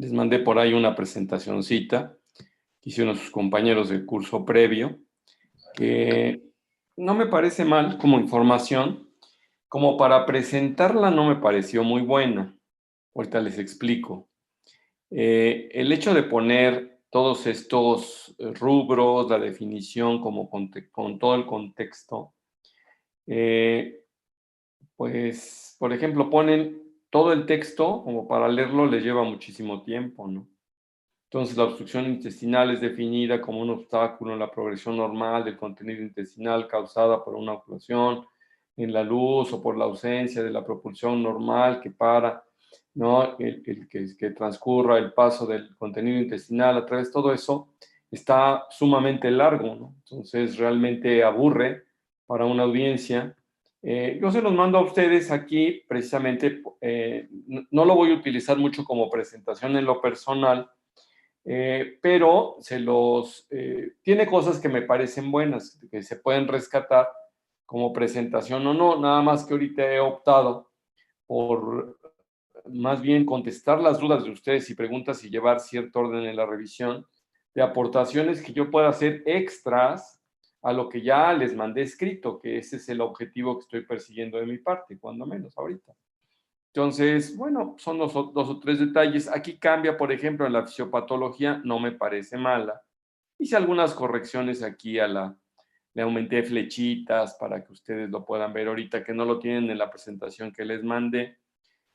Les mandé por ahí una presentacioncita que hicieron sus compañeros del curso previo, que no me parece mal como información, como para presentarla no me pareció muy buena. Ahorita les explico. El hecho de poner todos estos rubros, la definición como con todo el contexto, pues, por ejemplo, ponen todo el texto, como para leerlo les lleva muchísimo tiempo, ¿no? Entonces, la obstrucción intestinal es definida como un obstáculo en la progresión normal del contenido intestinal causada por una oclusión en la luz o por la ausencia de la propulsión normal que para, ¿no? Que transcurra el paso del contenido intestinal a través de todo eso, está sumamente largo, ¿no? Entonces, realmente aburre para una audiencia. Yo se los mando a ustedes aquí, precisamente, no lo voy a utilizar mucho como presentación en lo personal, pero tiene cosas que me parecen buenas, que se pueden rescatar como presentación o no, nada más que ahorita he optado por más bien contestar las dudas de ustedes y preguntas y llevar cierto orden en la revisión de aportaciones que yo pueda hacer extras a lo que ya les mandé escrito, que ese es el objetivo que estoy persiguiendo de mi parte, cuando menos ahorita. Entonces, bueno, son dos o tres detalles. Aquí cambia, por ejemplo, en la fisiopatología, no me parece mala. Hice algunas correcciones aquí le aumenté flechitas para que ustedes lo puedan ver ahorita, que no lo tienen en la presentación que les mandé.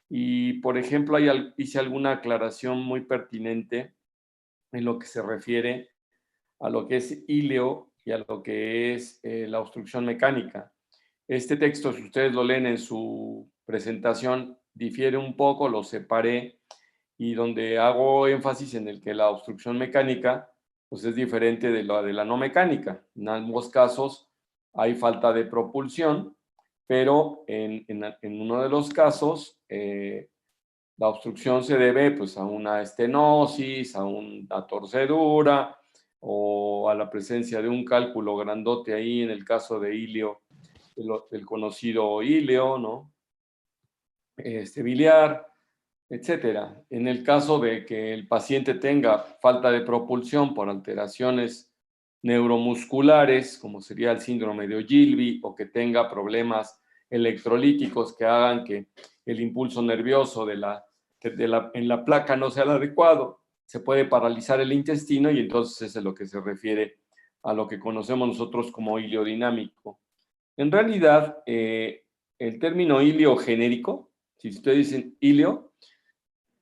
Y, por ejemplo, hice alguna aclaración muy pertinente en lo que se refiere a lo que es ileo y a lo que es la obstrucción mecánica. Este texto, si ustedes lo leen en su presentación, difiere un poco, lo separé y donde hago énfasis en el que la obstrucción mecánica pues es diferente de la no mecánica. En ambos casos hay falta de propulsión, pero en uno de los casos la obstrucción se debe pues a una estenosis, a una torcedura o a la presencia de un cálculo grandote ahí en el caso de ilio, el conocido ileo, ¿no? Biliar, etcétera. En el caso de que el paciente tenga falta de propulsión por alteraciones neuromusculares, como sería el síndrome de Ogilvy, o que tenga problemas electrolíticos que hagan que el impulso nervioso en la placa no sea el adecuado, se puede paralizar el intestino y entonces es a lo que se refiere a lo que conocemos nosotros como iliodinámico. En realidad, el término ilio genérico, si ustedes dicen ilio,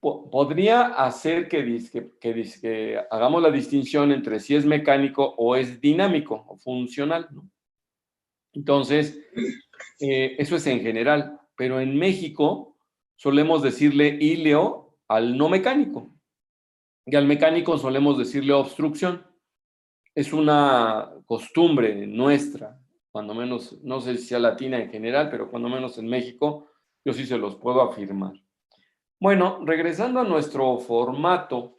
podría hacer que hagamos la distinción entre si es mecánico o es dinámico o funcional, ¿no? Entonces, eso es en general, pero en México solemos decirle ileo al no mecánico y al mecánico solemos decirle obstrucción. Es una costumbre nuestra, cuando menos, no sé si sea latina en general, pero cuando menos en México, yo sí se los puedo afirmar. Bueno, regresando a nuestro formato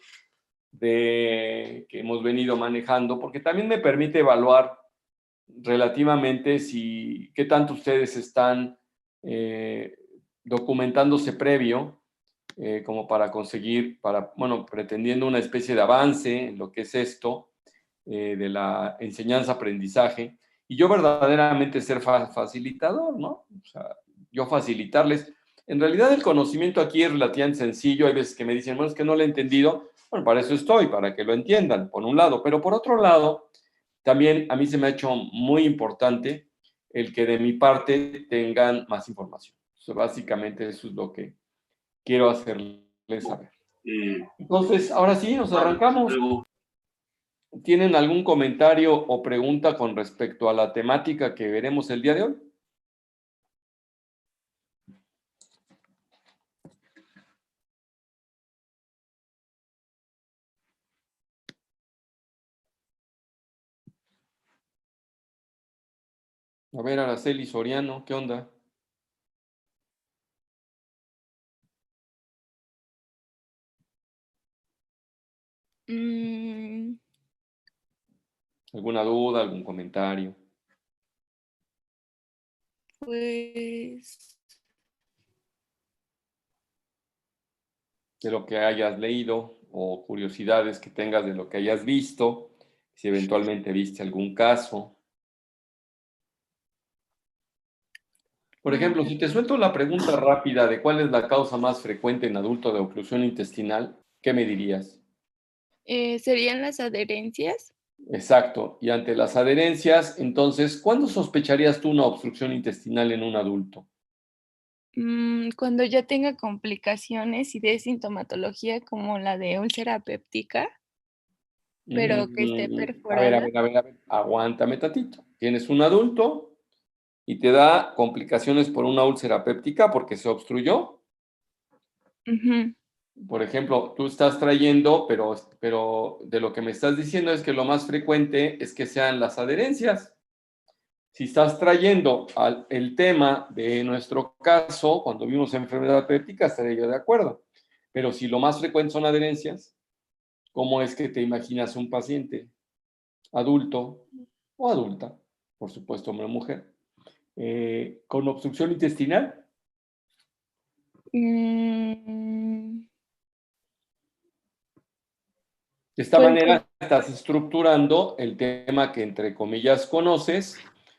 que hemos venido manejando, porque también me permite evaluar relativamente qué tanto ustedes están documentándose previo, como para conseguir, pretendiendo una especie de avance en lo que es esto, de la enseñanza-aprendizaje, y yo verdaderamente ser facilitador, ¿no? O sea, yo facilitarles. En realidad el conocimiento aquí es relativamente sencillo. Hay veces que me dicen, bueno, es que no lo he entendido. Bueno, para eso estoy, para que lo entiendan, por un lado. Pero por otro lado, también a mí se me ha hecho muy importante el que de mi parte tengan más información. Básicamente eso es lo que quiero hacerles saber. Entonces, ahora sí, nos arrancamos. ¿Tienen algún comentario o pregunta con respecto a la temática que veremos el día de hoy? A ver, Araceli Soriano, ¿qué onda? ¿Alguna duda, algún comentario? Pues... De lo que hayas leído o curiosidades que tengas de lo que hayas visto, si eventualmente viste algún caso. Por ejemplo, si te suelto la pregunta rápida de cuál es la causa más frecuente en adulto de oclusión intestinal, ¿qué me dirías? ¿Serían las adherencias? Exacto. Y ante las adherencias, entonces, ¿cuándo sospecharías tú una obstrucción intestinal en un adulto? Cuando ya tenga complicaciones y de sintomatología como la de úlcera péptica, pero que esté A ver, a perforada. ver, a ver, a ver. Aguántame tantito. Tienes un adulto y te da complicaciones por una úlcera péptica porque se obstruyó. Ujú. Por ejemplo, tú estás trayendo, pero de lo que me estás diciendo es que lo más frecuente es que sean las adherencias. Si estás trayendo el tema de nuestro caso, cuando vimos enfermedad péptica, estaría yo de acuerdo. Pero si lo más frecuente son adherencias, ¿cómo es que te imaginas un paciente adulto o adulta, por supuesto, hombre o mujer, con obstrucción intestinal? Mm, De esta pues, manera estás estructurando el tema que, entre comillas, conoces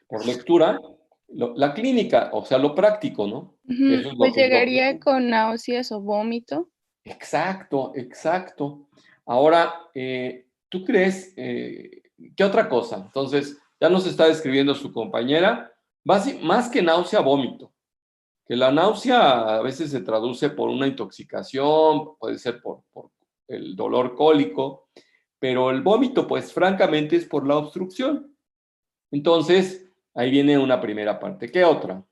por lectura, la clínica, o sea, lo práctico, ¿no? Eso es lo pues que yo... llegaría con náuseas o vómito. Exacto, exacto. Ahora, ¿tú crees qué otra cosa? Entonces, ya nos está describiendo su compañera, más que náusea, vómito. Que la náusea a veces se traduce por una intoxicación, puede ser por el dolor cólico, pero el vómito, pues francamente, es por la obstrucción. Entonces, ahí viene una primera parte. ¿Qué otra?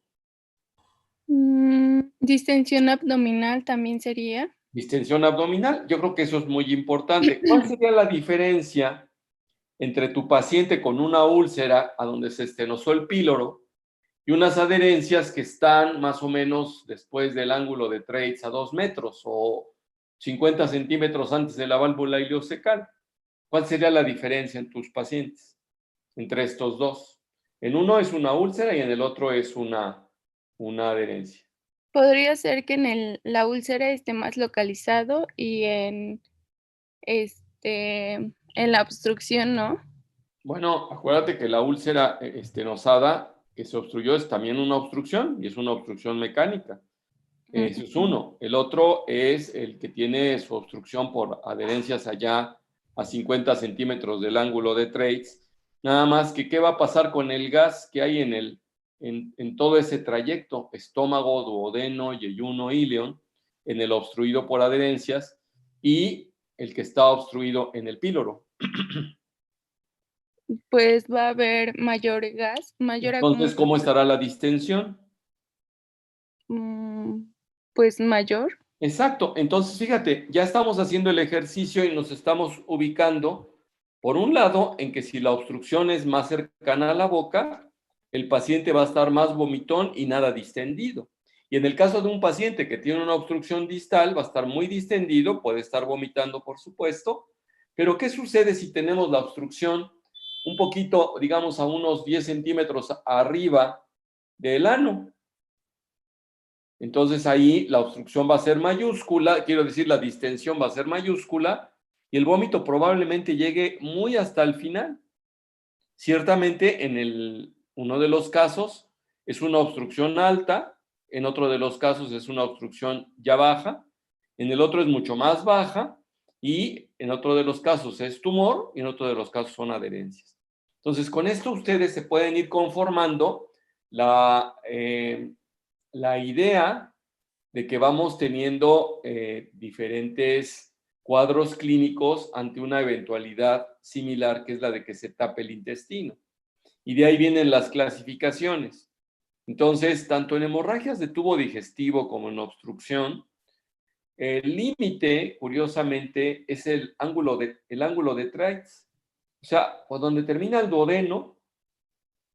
Distensión abdominal también sería. Distensión abdominal. Yo creo que eso es muy importante. ¿Cuál sería la diferencia entre tu paciente con una úlcera a donde se estenosó el píloro y unas adherencias que están más o menos después del ángulo de Treitz a 2 metros o 50 centímetros antes de la válvula ileocecal? ¿Cuál sería la diferencia en tus pacientes entre estos dos? En uno es una úlcera y en el otro es una adherencia. Podría ser que la úlcera esté más localizado y en la obstrucción, ¿no? Bueno, acuérdate que la úlcera estenosada que se obstruyó es también una obstrucción y es una obstrucción mecánica. Ese es Ujú. uno. El otro es el que tiene su obstrucción por adherencias allá a 50 centímetros del ángulo de Treitz. Nada más que, ¿qué va a pasar con el gas que hay en todo ese trayecto? Estómago, duodeno, yeyuno, íleon, en el obstruido por adherencias y el que está obstruido en el píloro. Pues va a haber mayor gas, mayor Entonces, ¿cómo acumulación, estará la distensión? pues mayor. Exacto. Entonces, fíjate, ya estamos haciendo el ejercicio y nos estamos ubicando, por un lado, en que si la obstrucción es más cercana a la boca, el paciente va a estar más vomitón y nada distendido. Y en el caso de un paciente que tiene una obstrucción distal, va a estar muy distendido, puede estar vomitando, por supuesto, pero ¿qué sucede si tenemos la obstrucción un poquito, digamos, a unos 10 centímetros arriba del ano? Entonces ahí la obstrucción va a ser mayúscula, quiero decir, la distensión va a ser mayúscula y el vómito probablemente llegue muy hasta el final. Ciertamente uno de los casos es una obstrucción alta, en otro de los casos es una obstrucción ya baja, en el otro es mucho más baja y en otro de los casos es tumor y en otro de los casos son adherencias. Entonces, con esto ustedes se pueden ir conformando la, eh, la idea de que vamos teniendo diferentes cuadros clínicos ante una eventualidad similar, que es la de que se tape el intestino. Y de ahí vienen las clasificaciones. Entonces, tanto en hemorragias de tubo digestivo como en obstrucción, el límite, curiosamente, es el ángulo de Treitz. O sea, por donde termina el duodeno,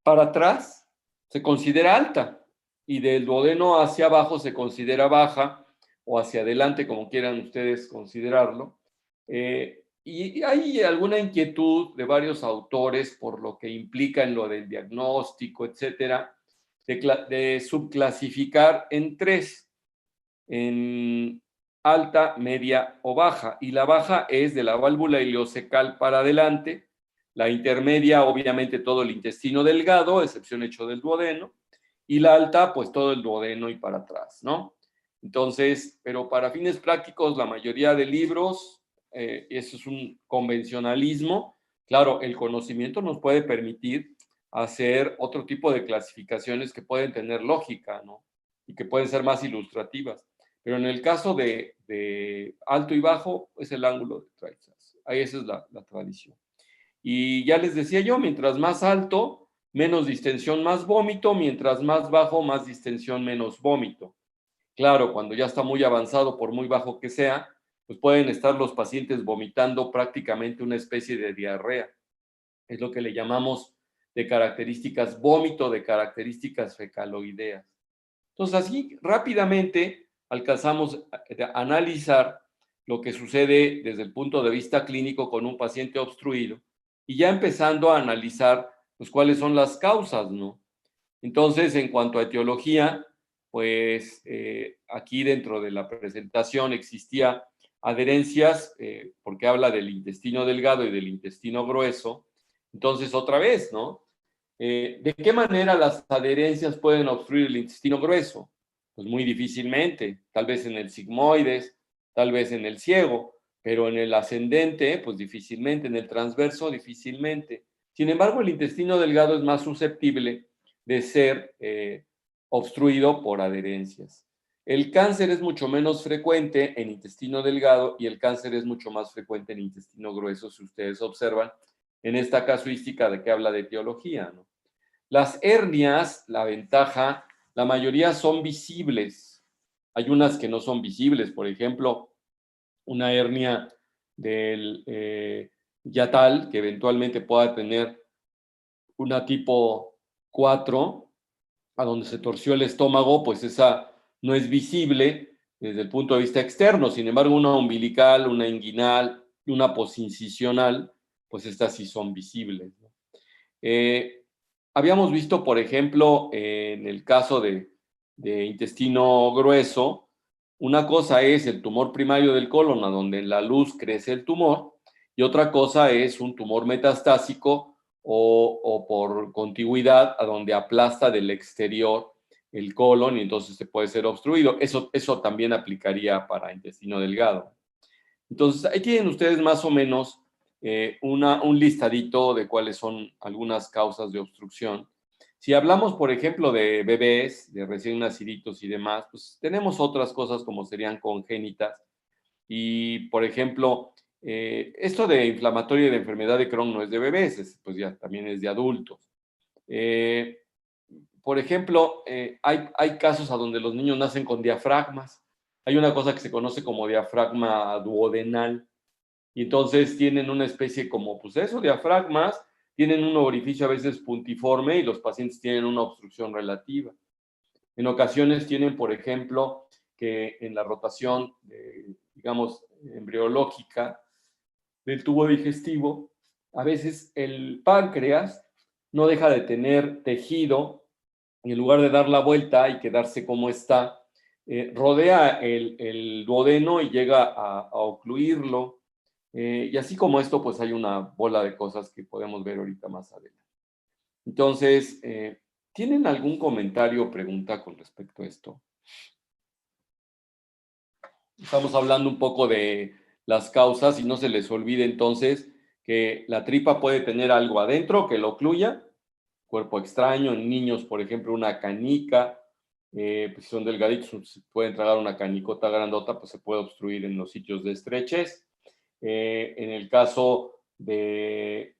para atrás se considera alta y del duodeno hacia abajo se considera baja o hacia adelante, como quieran ustedes considerarlo. Y hay alguna inquietud de varios autores por lo que implica en lo del diagnóstico, etcétera, de subclasificar en tres, en alta, media o baja. Y la baja es de la válvula ileocecal para adelante. La intermedia, obviamente, todo el intestino delgado, excepción hecho del duodeno. Y la alta, pues todo el duodeno y para atrás, ¿no? Entonces, pero para fines prácticos, la mayoría de libros, eso es un convencionalismo. Claro, el conocimiento nos puede permitir hacer otro tipo de clasificaciones que pueden tener lógica, ¿no? Y que pueden ser más ilustrativas. Pero en el caso de alto y bajo, es el ángulo de Traizas. Ahí esa es la tradición. Y ya les decía yo, mientras más alto, menos distensión, más vómito, mientras más bajo, más distensión, menos vómito. Claro, cuando ya está muy avanzado, por muy bajo que sea, pues pueden estar los pacientes vomitando prácticamente una especie de diarrea. Es lo que le llamamos de características vómito, de características fecaloideas. Entonces, así rápidamente alcanzamos a analizar lo que sucede desde el punto de vista clínico con un paciente obstruido y ya empezando a analizar pues, cuáles son las causas, ¿no? Entonces, en cuanto a etiología, pues aquí dentro de la presentación existía adherencias, porque habla del intestino delgado y del intestino grueso. Entonces, otra vez, ¿no? ¿De qué manera las adherencias pueden obstruir el intestino grueso? Pues muy difícilmente, tal vez en el sigmoides, tal vez en el ciego, pero en el ascendente, pues difícilmente, en el transverso, difícilmente. Sin embargo, el intestino delgado es más susceptible de ser obstruido por adherencias. El cáncer es mucho menos frecuente en intestino delgado y el cáncer es mucho más frecuente en intestino grueso, si ustedes observan en esta casuística de que habla de etiología, ¿no? Las hernias, la ventaja, la mayoría son visibles. Hay unas que no son visibles, por ejemplo, una hernia del yatal que eventualmente pueda tener una tipo 4 a donde se torció el estómago, pues esa no es visible desde el punto de vista externo. Sin embargo, una umbilical, una inguinal, una posincisional, pues estas sí son visibles, ¿no? Habíamos visto, por ejemplo, en el caso de intestino grueso, una cosa es el tumor primario del colon, a donde en la luz crece el tumor, y otra cosa es un tumor metastásico o por contigüidad, a donde aplasta del exterior el colon y entonces se puede ser obstruido. Eso también aplicaría para intestino delgado. Entonces, ahí tienen ustedes más o menos un listadito de cuáles son algunas causas de obstrucción. Si hablamos, por ejemplo, de bebés, de recién naciditos y demás, pues tenemos otras cosas como serían congénitas. Y, por ejemplo, esto de inflamatorio y de enfermedad de Crohn no es de bebés, pues ya también es de adultos. Eh, por ejemplo, hay casos a donde los niños nacen con diafragmas. Hay una cosa que se conoce como diafragma duodenal y entonces tienen una especie como, pues eso, diafragmas, tienen un orificio a veces puntiforme y los pacientes tienen una obstrucción relativa. En ocasiones tienen, por ejemplo, que en la rotación, digamos, embriológica del tubo digestivo, a veces el páncreas no deja de tener tejido y en lugar de dar la vuelta y quedarse como está, rodea el duodeno y llega a ocluirlo. Y así como esto, pues hay una bola de cosas que podemos ver ahorita más adelante. Entonces, ¿tienen algún comentario o pregunta con respecto a esto? Estamos hablando un poco de las causas y no se les olvide entonces que la tripa puede tener algo adentro que lo ocluya, cuerpo extraño, en niños, por ejemplo, una canica, pues si son delgaditos, si pueden tragar una canicota grandota, pues se puede obstruir en los sitios de estrechez. En el caso de,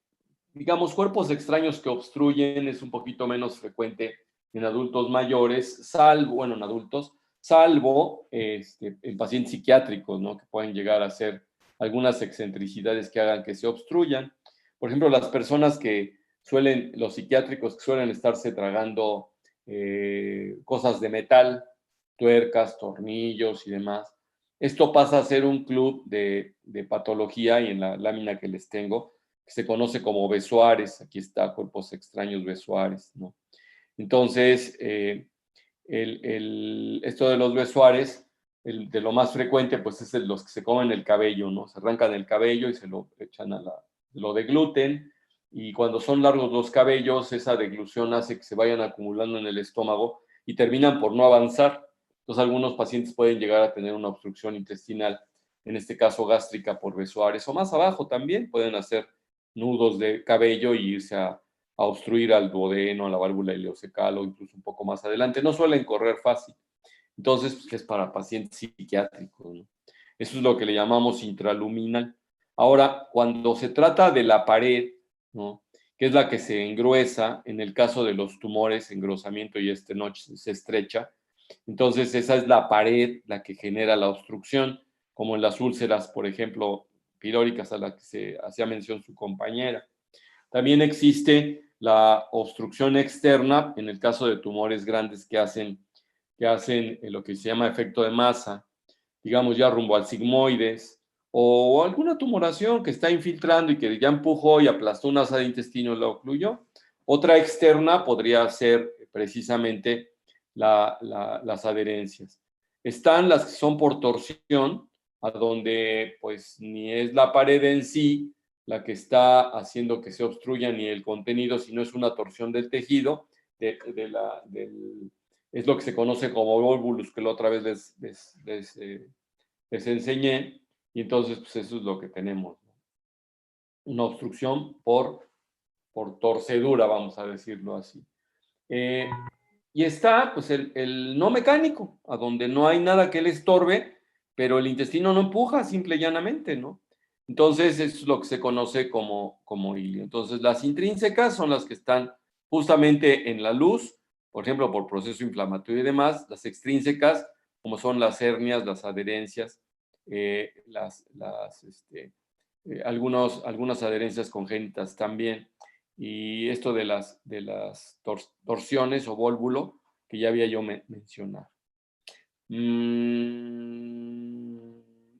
digamos, cuerpos extraños que obstruyen, es un poquito menos frecuente en adultos mayores, salvo, bueno, en adultos, salvo en pacientes psiquiátricos, ¿no? Que pueden llegar a ser algunas excentricidades que hagan que se obstruyan. Por ejemplo, las personas que los psiquiátricos que suelen estarse tragando cosas de metal, tuercas, tornillos y demás. Esto pasa a ser un club de patología y en la lámina que les tengo, que se conoce como besoares. Aquí está, cuerpos extraños besoares, ¿no? Entonces, esto de los besoares, de lo más frecuente, pues es los que se comen el cabello, ¿no? Se arrancan el cabello y se lo echan lo degluten, y cuando son largos los cabellos, esa deglución hace que se vayan acumulando en el estómago y terminan por no avanzar. Entonces, algunos pacientes pueden llegar a tener una obstrucción intestinal, en este caso gástrica por Besoares, o más abajo también pueden hacer nudos de cabello y irse a obstruir al duodeno, a la válvula ileocecal o incluso un poco más adelante. No suelen correr fácil. Entonces, pues, es para pacientes psiquiátricos, ¿no? Eso es lo que le llamamos intraluminal. Ahora, cuando se trata de la pared, ¿no? Que es la que se engruesa, en el caso de los tumores, engrosamiento y estenosis se estrecha. Entonces, esa es la pared la que genera la obstrucción, como en las úlceras, por ejemplo, pilóricas a la que se hacía mención su compañera. También existe la obstrucción externa en el caso de tumores grandes que hacen lo que se llama efecto de masa, digamos ya rumbo al sigmoides, o alguna tumoración que está infiltrando y que ya empujó y aplastó una asa de intestino y la ocluyó. Otra externa podría ser precisamente las adherencias. Están las que son por torsión, a donde pues ni es la pared en sí la que está haciendo que se obstruya ni el contenido, sino es una torsión del tejido, es lo que se conoce como volvulus, que la otra vez les enseñé, y entonces pues eso es lo que tenemos, ¿no? Una obstrucción por torcedura, vamos a decirlo así. Y está pues el no mecánico, a donde no hay nada que le estorbe, pero el intestino no empuja, simple y llanamente, ¿no? Entonces, eso es lo que se conoce como ilio. Entonces, las intrínsecas son las que están justamente en la luz, por ejemplo, por proceso inflamatorio y demás. Las extrínsecas, como son las hernias, las adherencias, algunas adherencias congénitas también. Y esto de las torsiones o vólvulo, que ya había yo mencionado.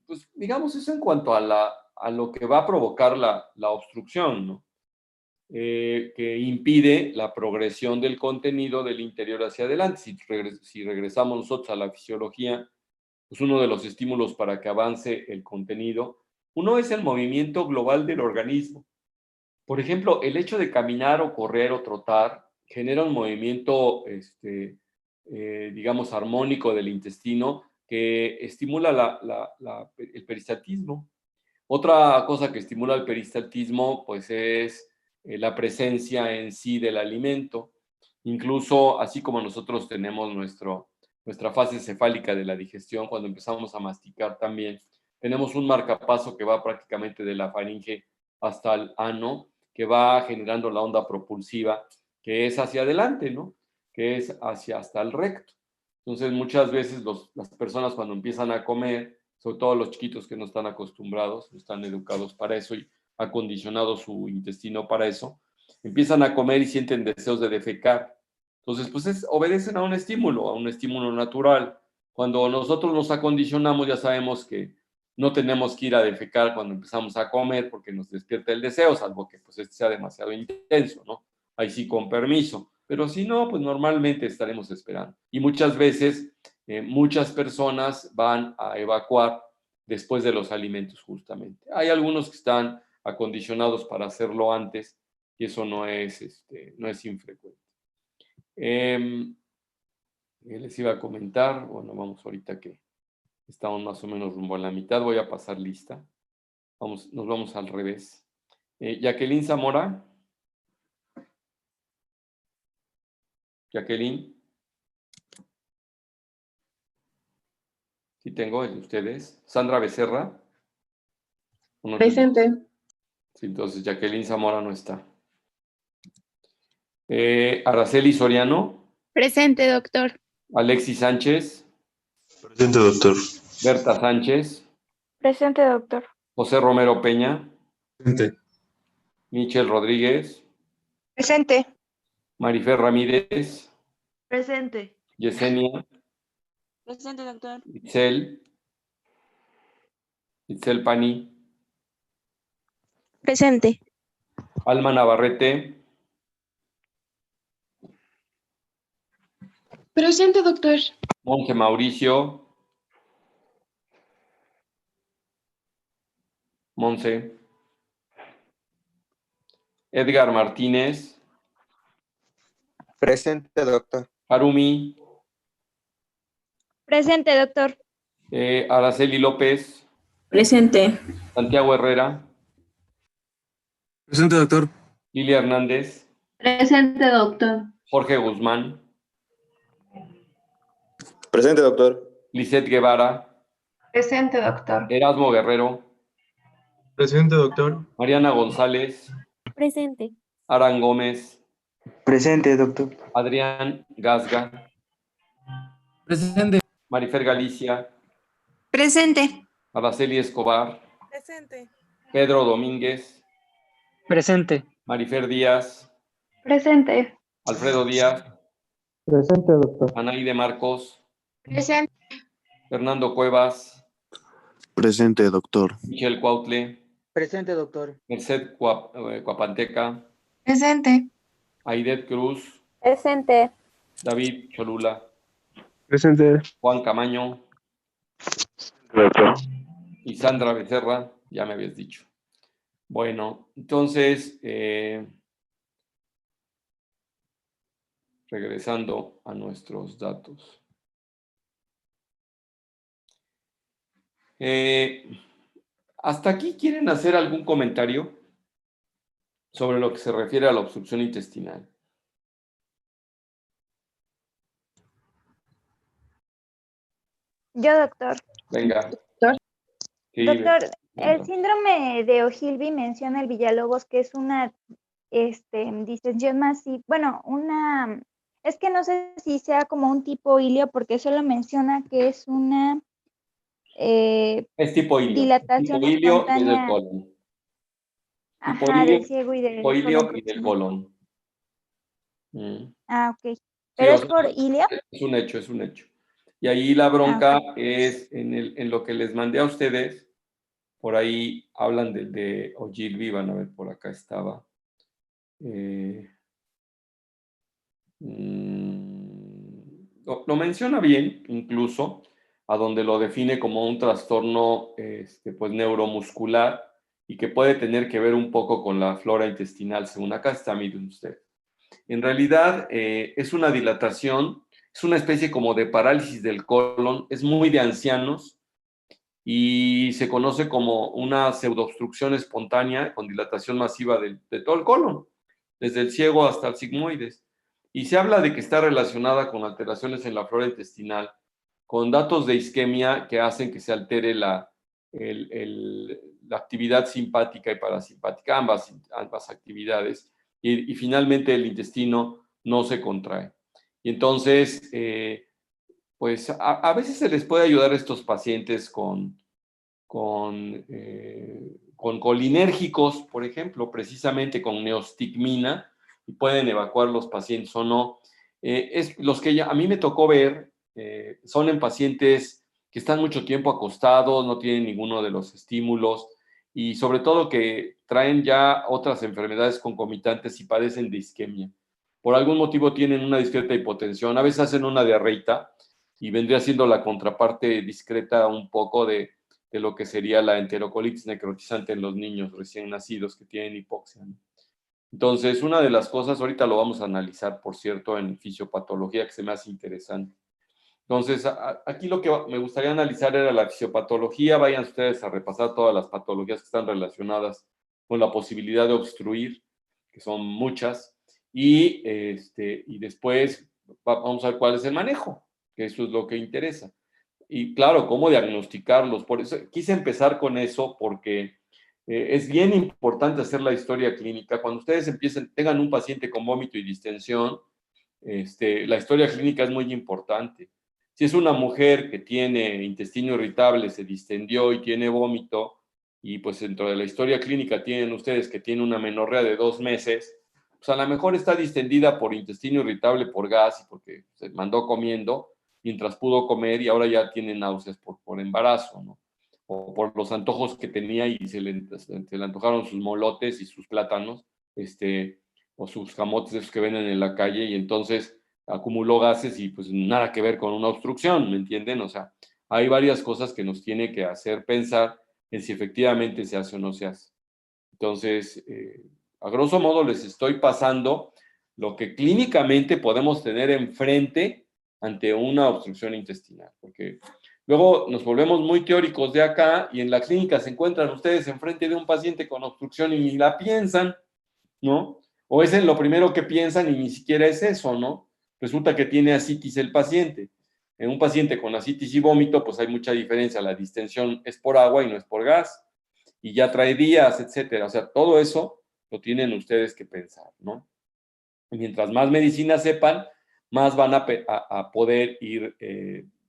Pues digamos eso en cuanto a lo que va a provocar la obstrucción, ¿no? Que impide la progresión del contenido del interior hacia adelante. Si regresamos nosotros a la fisiología, pues uno de los estímulos para que avance el contenido, uno es el movimiento global del organismo. Por ejemplo, el hecho de caminar o correr o trotar genera un movimiento, digamos, armónico del intestino que estimula el peristaltismo. Otra cosa que estimula el peristaltismo, pues es la presencia en sí del alimento. Incluso, así como nosotros tenemos nuestra fase cefálica de la digestión, cuando empezamos a masticar también, tenemos un marcapaso que va prácticamente de la faringe hasta el ano, que va generando la onda propulsiva, que es hacia adelante, ¿no? Que es hasta el recto. Entonces, muchas veces las personas cuando empiezan a comer, sobre todo los chiquitos que no están acostumbrados, no están educados para eso y acondicionado su intestino para eso, empiezan a comer y sienten deseos de defecar. Entonces, pues obedecen a un estímulo natural. Cuando nosotros nos acondicionamos, ya sabemos que no tenemos que ir a defecar cuando empezamos a comer porque nos despierta el deseo, salvo que pues sea demasiado intenso, ¿no? Ahí sí con permiso. Pero si no, pues normalmente estaremos esperando. Y muchas veces, muchas personas van a evacuar después de los alimentos justamente. Hay algunos que están acondicionados para hacerlo antes y eso no es infrecuente. Les iba a comentar, bueno, vamos ahorita que estamos más o menos rumbo a la mitad, voy a pasar lista. Nos vamos al revés. Jacqueline Zamora. Jacqueline. Sí tengo el de ustedes. Sandra Becerra. Presente. Sí, entonces Jacqueline Zamora no está. Araceli Soriano. Presente, doctor. Alexis Sánchez. Presente, doctor. Berta Sánchez. Presente, doctor. José Romero Peña. Presente. Michelle Rodríguez. Presente. Marifer Ramírez. Presente. Yesenia. Presente, doctor. Itzel Pani. Presente. Alma Navarrete. Presente, doctor. Monje Mauricio. Monse. Edgar Martínez. Presente, doctor. Harumi. Presente, doctor. Araceli López. Presente. Santiago Herrera. Presente, doctor. Lilia Hernández. Presente, doctor. Jorge Guzmán. Presente, doctor. Lisette Guevara. Presente, doctor. Erasmo Guerrero. Presente, doctor. Mariana González. Presente. Aran Gómez. Presente, doctor. Adrián Gasga. Presente. Marifer Galicia. Presente. Araceli Escobar. Presente. Pedro Domínguez. Presente. Marifer Díaz. Presente. Alfredo Díaz. Presente, doctor. Anaide Marcos. Presente. Fernando Cuevas. Presente, doctor. Michelle Cuautle. Presente, doctor. Merced Cuapanteca. Presente. Aidet Cruz. Presente. David Cholula. Presente. Juan Camaño. Doctor. Y Sandra Becerra. Ya me habías dicho. Bueno, entonces, regresando a nuestros datos. ¿Hasta aquí quieren hacer algún comentario sobre lo que se refiere a la obstrucción intestinal? Yo, doctor. Venga. Doctor. Sí, Doctor, venga. el síndrome de Ogilvy menciona el Villalobos que es una distensión masiva, bueno, es que no sé si sea como un tipo ilio porque solo menciona que es una Es tipo ilio. dilatación Tipo ilio y del espontánea. colon. Ajá, ilio, del ciego y del Tipo ilio colon y del proximal. colon. Mm. Ah, ok. Sí, ¿Pero o es sea, por ilio? es un hecho, es un hecho. Y ahí la bronca es en lo que les mandé a ustedes. Por ahí hablan de Ogilvy, van a ver, por acá estaba. Lo menciona bien, incluso, a donde lo define como un trastorno pues, neuromuscular y que puede tener que ver un poco con la flora intestinal, según acá está, miren usted. En realidad es una dilatación, es una especie como de parálisis del colon, es muy de ancianos y se conoce como una pseudoobstrucción espontánea con dilatación masiva de todo el colon, desde el ciego hasta el sigmoides. Y se habla de que está relacionada con alteraciones en la flora intestinal, con datos de isquemia que hacen que se altere la actividad simpática y parasimpática, ambas actividades, y finalmente el intestino no se contrae. Y entonces, pues a veces se les puede ayudar a estos pacientes con colinérgicos, por ejemplo, precisamente con neostigmina, y pueden evacuar los pacientes o no. Los que a mí me tocó ver son en pacientes que están mucho tiempo acostados, no tienen ninguno de los estímulos y sobre todo que traen ya otras enfermedades concomitantes y padecen de isquemia. Por algún motivo tienen una discreta hipotensión, a veces hacen una diarreita y vendría siendo la contraparte discreta un poco de lo que sería la enterocolitis necrotizante en los niños recién nacidos que tienen hipoxia, ¿no? Entonces, una de las cosas, ahorita lo vamos a analizar, por cierto, en fisiopatología, que se me hace interesante. Entonces, aquí lo que me gustaría analizar era la fisiopatología. Vayan ustedes a repasar todas las patologías que están relacionadas con la posibilidad de obstruir, que son muchas, y después vamos a ver cuál es el manejo, que eso es lo que interesa. Y claro, cómo diagnosticarlos. Por eso quise empezar con eso, porque es bien importante hacer la historia clínica. Cuando ustedes tengan un paciente con vómito y distensión, la historia clínica es muy importante. Si es una mujer que tiene intestino irritable, se distendió y tiene vómito, y pues dentro de la historia clínica tienen ustedes que tiene una menorrea de 2 meses, pues a lo mejor está distendida por intestino irritable, por gas y porque se mandó comiendo mientras pudo comer y ahora ya tiene náuseas por embarazo, ¿no? O por los antojos que tenía y se le antojaron sus molotes y sus plátanos, o sus camotes esos que venden en la calle y entonces acumuló gases y pues nada que ver con una obstrucción, ¿me entienden? O sea, hay varias cosas que nos tiene que hacer pensar en si efectivamente se hace o no se hace. Entonces, a grosso modo les estoy pasando lo que clínicamente podemos tener enfrente ante una obstrucción intestinal, porque luego nos volvemos muy teóricos de acá y en la clínica se encuentran ustedes enfrente de un paciente con obstrucción y ni la piensan, ¿no? O es en lo primero que piensan y ni siquiera es eso, ¿no? Resulta que tiene ascitis el paciente. En un paciente con ascitis y vómito, pues hay mucha diferencia. La distensión es por agua y no es por gas. Y ya trae días, etcétera. O sea, todo eso lo tienen ustedes que pensar, ¿no? Y mientras más medicina sepan, más van a poder ir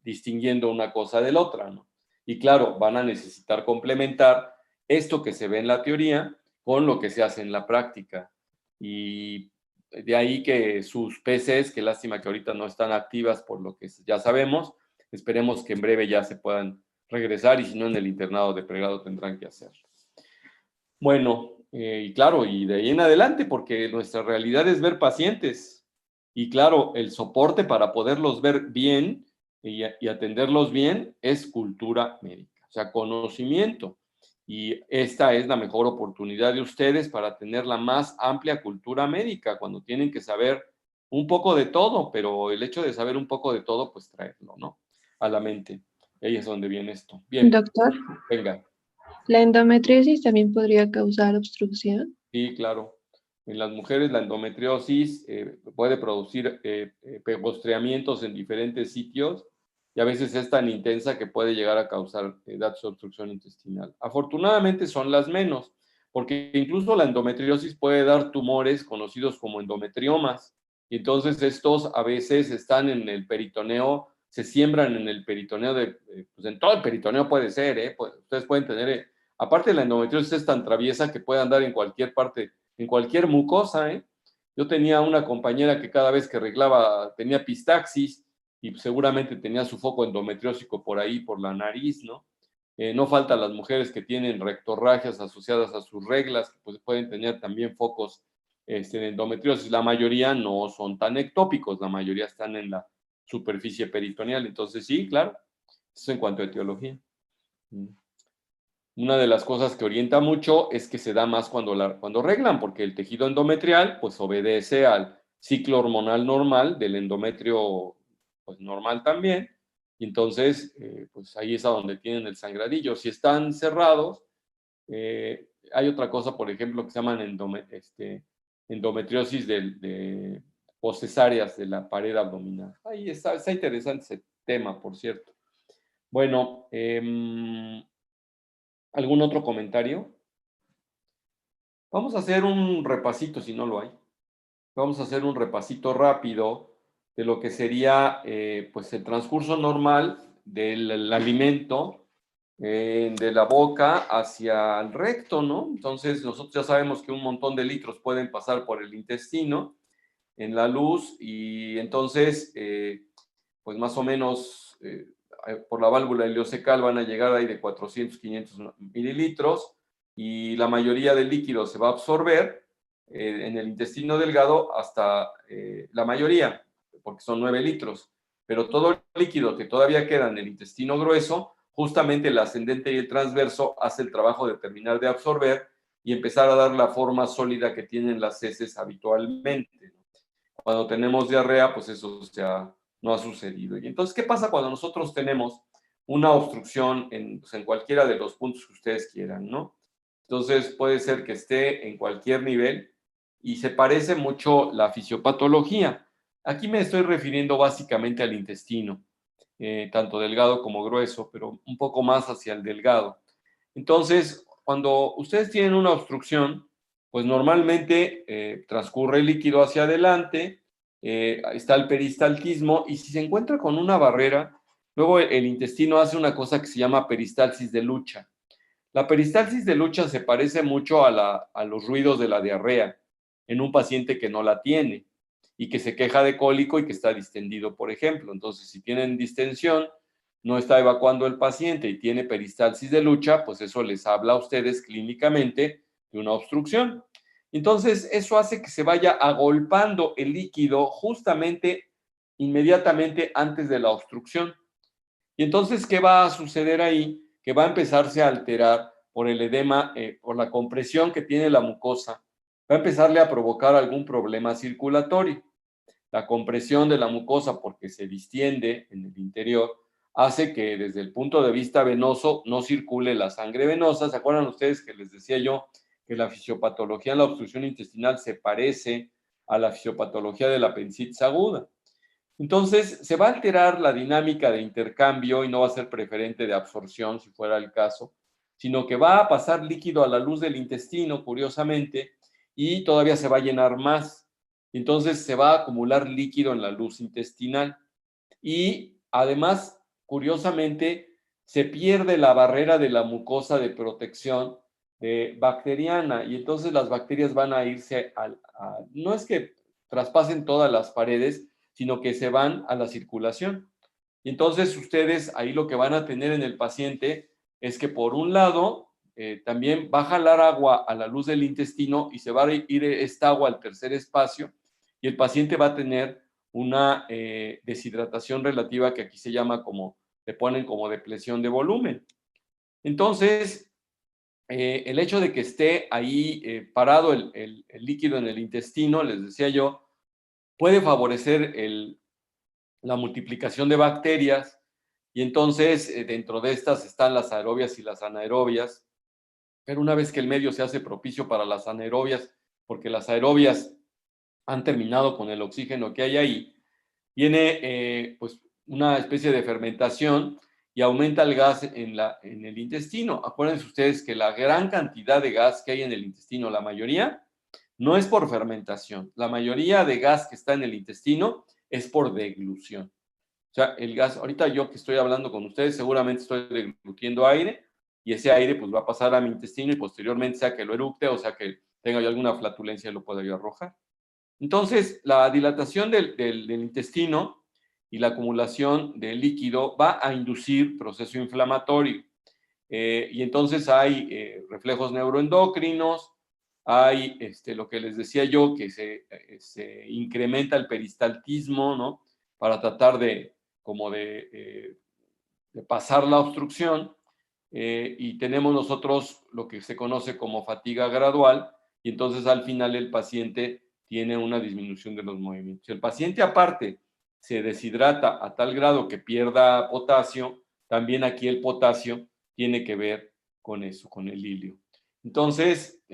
distinguiendo una cosa de la otra, ¿no? Y claro, van a necesitar complementar esto que se ve en la teoría con lo que se hace en la práctica. Y de ahí que sus PCs, que lástima que ahorita no están activas por lo que ya sabemos, esperemos que en breve ya se puedan regresar y si no en el internado de pregrado tendrán que hacerlo. Bueno, y claro, y de ahí en adelante, porque nuestra realidad es ver pacientes. Y claro, el soporte para poderlos ver bien y atenderlos bien es cultura médica, o sea, conocimiento. Y esta es la mejor oportunidad de ustedes para tener la más amplia cultura médica, cuando tienen que saber un poco de todo, pero el hecho de saber un poco de todo, pues traerlo, ¿no? A la mente. Ahí es donde viene esto. Bien, Doctor, venga. ¿la endometriosis también podría causar obstrucción? Sí, claro. En las mujeres la endometriosis puede producir pegostreamientos en diferentes sitios y a veces es tan intensa que puede llegar a causar datos de obstrucción intestinal. Afortunadamente son las menos, porque incluso la endometriosis puede dar tumores conocidos como endometriomas. Y entonces estos a veces están en el peritoneo, se siembran en el peritoneo, pues en todo el peritoneo puede ser, pues ustedes pueden tener... Aparte, la endometriosis es tan traviesa que puede andar en cualquier parte, en cualquier mucosa, ¿eh? Yo tenía una compañera que cada vez que arreglaba tenía pistaxis y seguramente tenía su foco endometriósico por ahí, por la nariz, ¿no? No faltan las mujeres que tienen rectorragias asociadas a sus reglas, que pues pueden tener también focos de endometriosis. La mayoría no son tan ectópicos, la mayoría están en la superficie peritoneal. Entonces, sí, claro, eso en cuanto a etiología. Una de las cosas que orienta mucho es que se da más cuando reglan, porque el tejido endometrial pues obedece al ciclo hormonal normal del endometrio pues normal también, y entonces pues ahí es a donde tienen el sangradillo. Si están cerrados, hay otra cosa, por ejemplo, que se llaman endometriosis de postcesáreas de la pared abdominal. Ahí está interesante ese tema, por cierto. Bueno, ¿algún otro comentario? Vamos a hacer un repasito, si no lo hay. Vamos a hacer un repasito rápido de lo que sería pues el transcurso normal del alimento de la boca hacia el recto, ¿no? Entonces, nosotros ya sabemos que un montón de litros pueden pasar por el intestino en la luz y entonces, pues más o menos por la válvula ileocecal van a llegar ahí de 400, 500 mililitros y la mayoría del líquido se va a absorber en el intestino delgado hasta la mayoría, porque son 9 litros. Pero todo el líquido que todavía queda en el intestino grueso, justamente el ascendente y el transverso hace el trabajo de terminar de absorber y empezar a dar la forma sólida que tienen las heces habitualmente. Cuando tenemos diarrea, pues eso no ha sucedido. Y entonces, ¿qué pasa cuando nosotros tenemos una obstrucción pues en cualquiera de los puntos que ustedes quieran, ¿no? Entonces, puede ser que esté en cualquier nivel y se parece mucho la fisiopatología. Aquí me estoy refiriendo básicamente al intestino, tanto delgado como grueso, pero un poco más hacia el delgado. Entonces, cuando ustedes tienen una obstrucción, pues normalmente transcurre el líquido hacia adelante, está el peristaltismo, y si se encuentra con una barrera, luego el intestino hace una cosa que se llama peristalsis de lucha. La peristalsis de lucha se parece mucho a los ruidos de la diarrea en un paciente que no la tiene y que se queja de cólico y que está distendido, por ejemplo. Entonces, si tienen distensión, no está evacuando el paciente y tiene peristalsis de lucha, pues eso les habla a ustedes clínicamente de una obstrucción. Entonces, eso hace que se vaya agolpando el líquido justamente inmediatamente antes de la obstrucción. Y entonces, ¿qué va a suceder ahí? Que va a empezarse a alterar por el edema, por la compresión que tiene la mucosa, va a empezarle a provocar algún problema circulatorio. La compresión de la mucosa, porque se distiende en el interior, hace que desde el punto de vista venoso no circule la sangre venosa. ¿Se acuerdan ustedes que les decía yo que la fisiopatología en la obstrucción intestinal se parece a la fisiopatología de la apendicitis aguda? Entonces, se va a alterar la dinámica de intercambio y no va a ser preferente de absorción, si fuera el caso, sino que va a pasar líquido a la luz del intestino, curiosamente, y todavía se va a llenar más. Entonces, se va a acumular líquido en la luz intestinal. Y además, curiosamente, se pierde la barrera de la mucosa de protección bacteriana, y entonces las bacterias van a irse no es que traspasen todas las paredes, sino que se van a la circulación. Y entonces ustedes ahí lo que van a tener en el paciente es que por un lado también va a jalar agua a la luz del intestino y se va a ir esta agua al tercer espacio, y el paciente va a tener una deshidratación relativa que aquí se llama como, le ponen como depresión de volumen. Entonces, el hecho de que esté ahí parado el líquido en el intestino, les decía yo, puede favorecer la multiplicación de bacterias, y entonces dentro de estas están las aerobias y las anaerobias, pero una vez que el medio se hace propicio para las anaerobias, porque las aerobias han terminado con el oxígeno que hay ahí, viene pues una especie de fermentación y aumenta el gas en el intestino. Acuérdense ustedes que la gran cantidad de gas que hay en el intestino, la mayoría, no es por fermentación. La mayoría de gas que está en el intestino es por deglución. O sea, el gas, ahorita yo que estoy hablando con ustedes, seguramente estoy deglutiendo aire, y ese aire pues va a pasar a mi intestino y posteriormente, sea que lo eructe o sea que tenga yo alguna flatulencia, lo pueda yo arrojar. Entonces, la dilatación del intestino y la acumulación de líquido va a inducir proceso inflamatorio. Y entonces hay reflejos neuroendocrinos, hay lo que les decía yo, que se incrementa el peristaltismo, ¿no? Para tratar de pasar la obstrucción, y tenemos nosotros lo que se conoce como fatiga gradual, y entonces al final el paciente tiene una disminución de los movimientos. Si el paciente aparte se deshidrata a tal grado que pierda potasio, también aquí el potasio tiene que ver con eso, con el hilio. Entonces,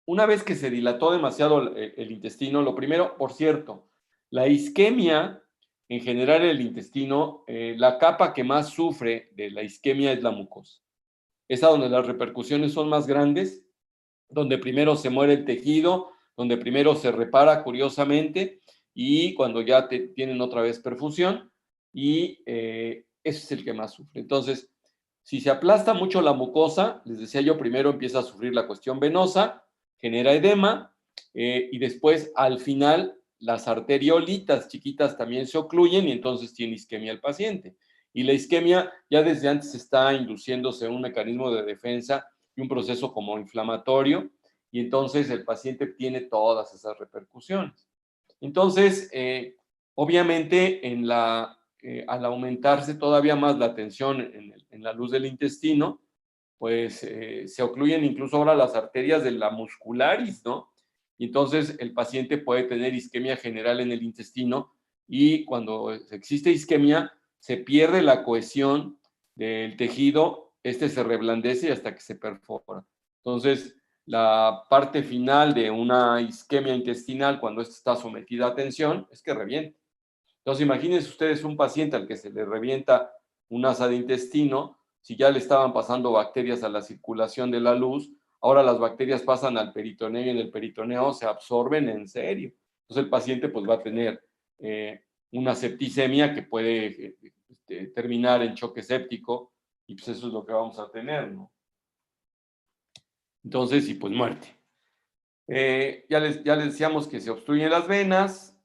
una vez que se dilató demasiado el intestino, lo primero, por cierto, la isquemia, en general el intestino, la capa que más sufre de la isquemia es la mucosa. Es a donde las repercusiones son más grandes, donde primero se muere el tejido, donde primero se repara curiosamente, y cuando ya tienen otra vez perfusión, y ese es el que más sufre. Entonces, si se aplasta mucho la mucosa, les decía yo, primero empieza a sufrir la cuestión venosa, genera edema, y después al final las arteriolitas chiquitas también se ocluyen y entonces tiene isquemia el paciente. Y la isquemia ya desde antes está induciéndose un mecanismo de defensa y un proceso como inflamatorio, y entonces el paciente tiene todas esas repercusiones. Entonces, obviamente, al aumentarse todavía más la tensión en la luz del intestino, pues se ocluyen incluso ahora las arterias de la muscularis, ¿no? Y entonces el paciente puede tener isquemia general en el intestino, y cuando existe isquemia se pierde la cohesión del tejido, se reblandece hasta que se perfora. Entonces, la parte final de una isquemia intestinal, cuando esta está sometida a tensión, es que revienta. Entonces, imagínense ustedes un paciente al que se le revienta un asa de intestino, si ya le estaban pasando bacterias a la circulación de la luz, ahora las bacterias pasan al peritoneo y en el peritoneo se absorben en serio. Entonces, el paciente pues va a tener una septicemia que puede terminar en choque séptico, y pues eso es lo que vamos a tener, ¿no? Entonces, y pues muerte. Ya les decíamos que se obstruyen las venas,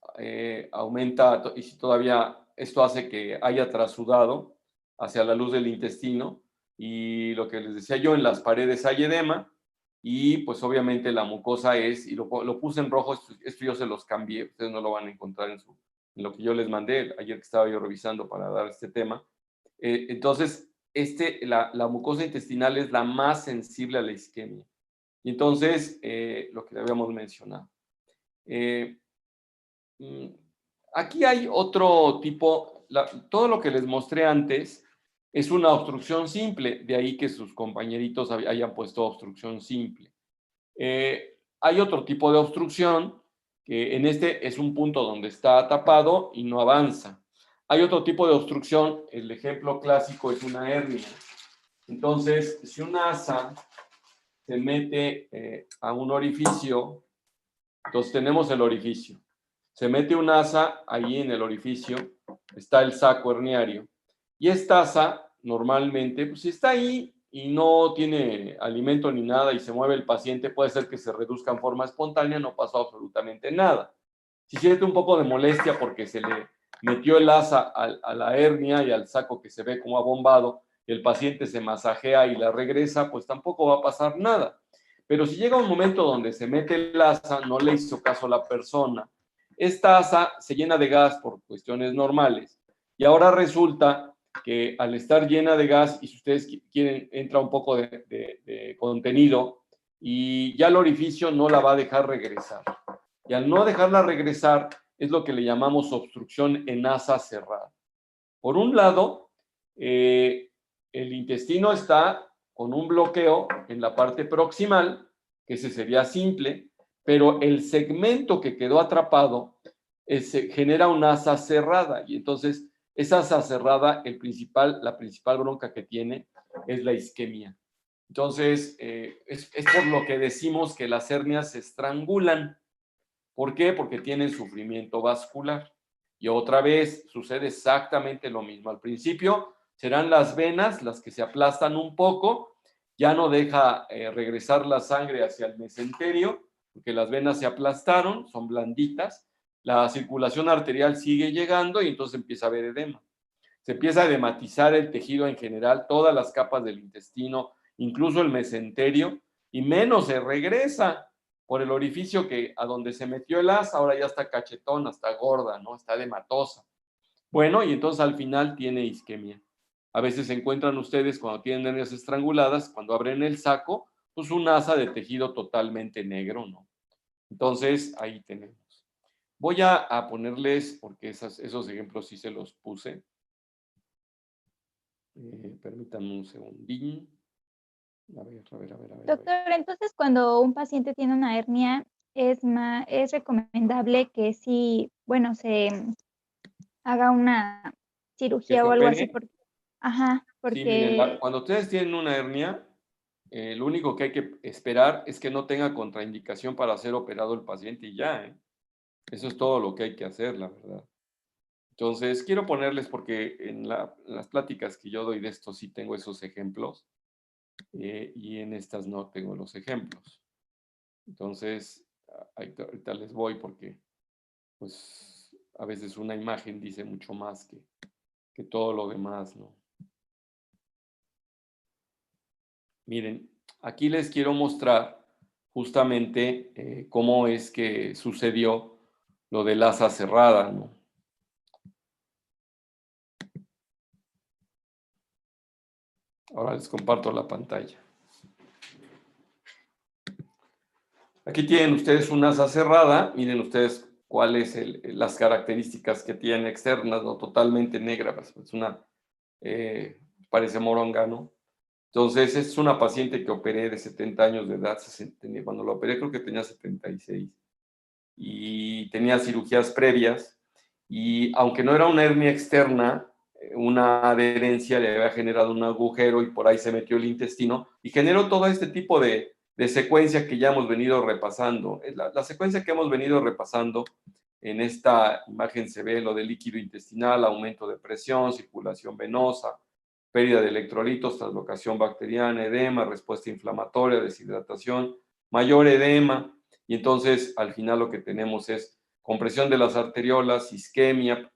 aumenta, y si todavía esto hace que haya trasudado hacia la luz del intestino, y lo que les decía yo, en las paredes hay edema, y pues obviamente la mucosa y lo puse en rojo, esto yo se los cambié, ustedes no lo van a encontrar en lo que yo les mandé ayer que estaba yo revisando para dar este tema. Entonces, la mucosa intestinal es la más sensible a la isquemia. Y entonces, lo que habíamos mencionado. Aquí hay otro tipo, todo lo que les mostré antes es una obstrucción simple, de ahí que sus compañeritos hayan puesto obstrucción simple. Hay otro tipo de obstrucción, que en este es un punto donde está tapado y no avanza. Hay otro tipo de obstrucción, el ejemplo clásico es una hernia. Entonces, si una asa se mete a un orificio, entonces tenemos el orificio. Se mete un asa ahí en el orificio, está el saco herniario. Y esta asa, normalmente, pues si está ahí y no tiene alimento ni nada y se mueve el paciente, puede ser que se reduzca en forma espontánea, no pasó absolutamente nada. Si siente un poco de molestia porque se le metió el asa a la hernia y al saco que se ve como abombado, y el paciente se masajea y la regresa, pues tampoco va a pasar nada. Pero si llega un momento donde se mete el asa, no le hizo caso a la persona, esta asa se llena de gas por cuestiones normales y ahora resulta que al estar llena de gas, y si ustedes quieren, entra un poco de contenido y ya el orificio no la va a dejar regresar. Y al no dejarla regresar es lo que le llamamos obstrucción en asa cerrada. Por un lado, el intestino está con un bloqueo en la parte proximal, que ese sería simple, pero el segmento que quedó atrapado genera una asa cerrada y entonces esa asa cerrada, la principal bronca que tiene es la isquemia. Entonces, es por lo que decimos que las hernias se estrangulan. ¿Por qué? Porque tienen sufrimiento vascular. Y otra vez sucede exactamente lo mismo. Al principio serán las venas las que se aplastan un poco, ya no deja regresar la sangre hacia el mesenterio, porque las venas se aplastaron, son blanditas, la circulación arterial sigue llegando y entonces empieza a haber edema. Se empieza a edematizar el tejido en general, todas las capas del intestino, incluso el mesenterio, y menos se regresa por el orificio que a donde se metió el asa, ahora ya está cachetona, está gorda, ¿no? Está edematosa. Bueno, y entonces al final tiene isquemia. A veces se encuentran ustedes cuando tienen hernias estranguladas, cuando abren el saco, pues un asa de tejido totalmente negro, ¿no? Entonces, ahí tenemos. Voy a ponerles, porque esos ejemplos sí se los puse. Permítanme un segundín. A ver. Doctor, entonces cuando un paciente tiene una hernia, es recomendable que sí, bueno, se haga una cirugía o algo así. Porque... Sí, miren, cuando ustedes tienen una hernia, lo único que hay que esperar es que no tenga contraindicación para ser operado el paciente y ya, ¿eh? Eso es todo lo que hay que hacer, la verdad. Entonces, quiero ponerles, porque en las pláticas que yo doy de esto sí tengo esos ejemplos, y en estas no tengo los ejemplos. Entonces, ahorita les voy porque, pues, a veces una imagen dice mucho más que todo lo demás, ¿no? Miren, aquí les quiero mostrar justamente cómo es que sucedió lo del asa cerrada, ¿no? Ahora les comparto la pantalla. Aquí tienen ustedes una asa cerrada. Miren ustedes cuáles las características que tiene externas, ¿no? Totalmente negra, pues es parece moronga, ¿no? Entonces, es una paciente que operé de 70 años de edad. Cuando la operé creo que tenía 76. Y tenía cirugías previas. Y aunque no era una hernia externa, una adherencia le había generado un agujero y por ahí se metió el intestino y generó todo este tipo de secuencia que ya hemos venido repasando. La secuencia que hemos venido repasando, en esta imagen se ve lo de líquido intestinal, aumento de presión, circulación venosa, pérdida de electrolitos, translocación bacteriana, edema, respuesta inflamatoria, deshidratación, mayor edema, y entonces al final lo que tenemos es compresión de las arteriolas, isquemia,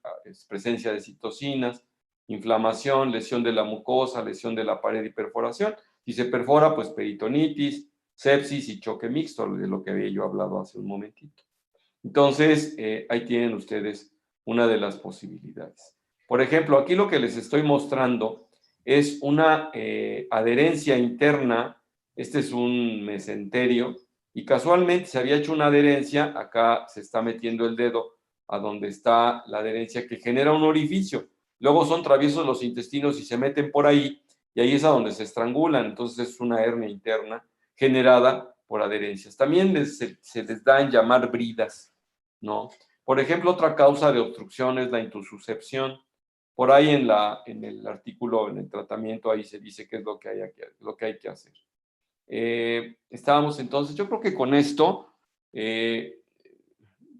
presencia de citocinas, inflamación, lesión de la mucosa, lesión de la pared y perforación. Si se perfora, pues peritonitis, sepsis y choque mixto, de lo que había yo hablado hace un momentito. Entonces, ahí tienen ustedes una de las posibilidades. Por ejemplo, aquí lo que les estoy mostrando es una adherencia interna. Este es un mesenterio y casualmente se había hecho una adherencia, acá se está metiendo el dedo a donde está la adherencia que genera un orificio. Luego son traviesos los intestinos y se meten por ahí y ahí es a donde se estrangulan. Entonces es una hernia interna generada por adherencias. También se les da en llamar bridas, ¿no? Por ejemplo, otra causa de obstrucción es la intususcepción. Por ahí en el artículo, en el tratamiento, ahí se dice qué es lo que hay que hacer. Estábamos entonces, yo creo que con esto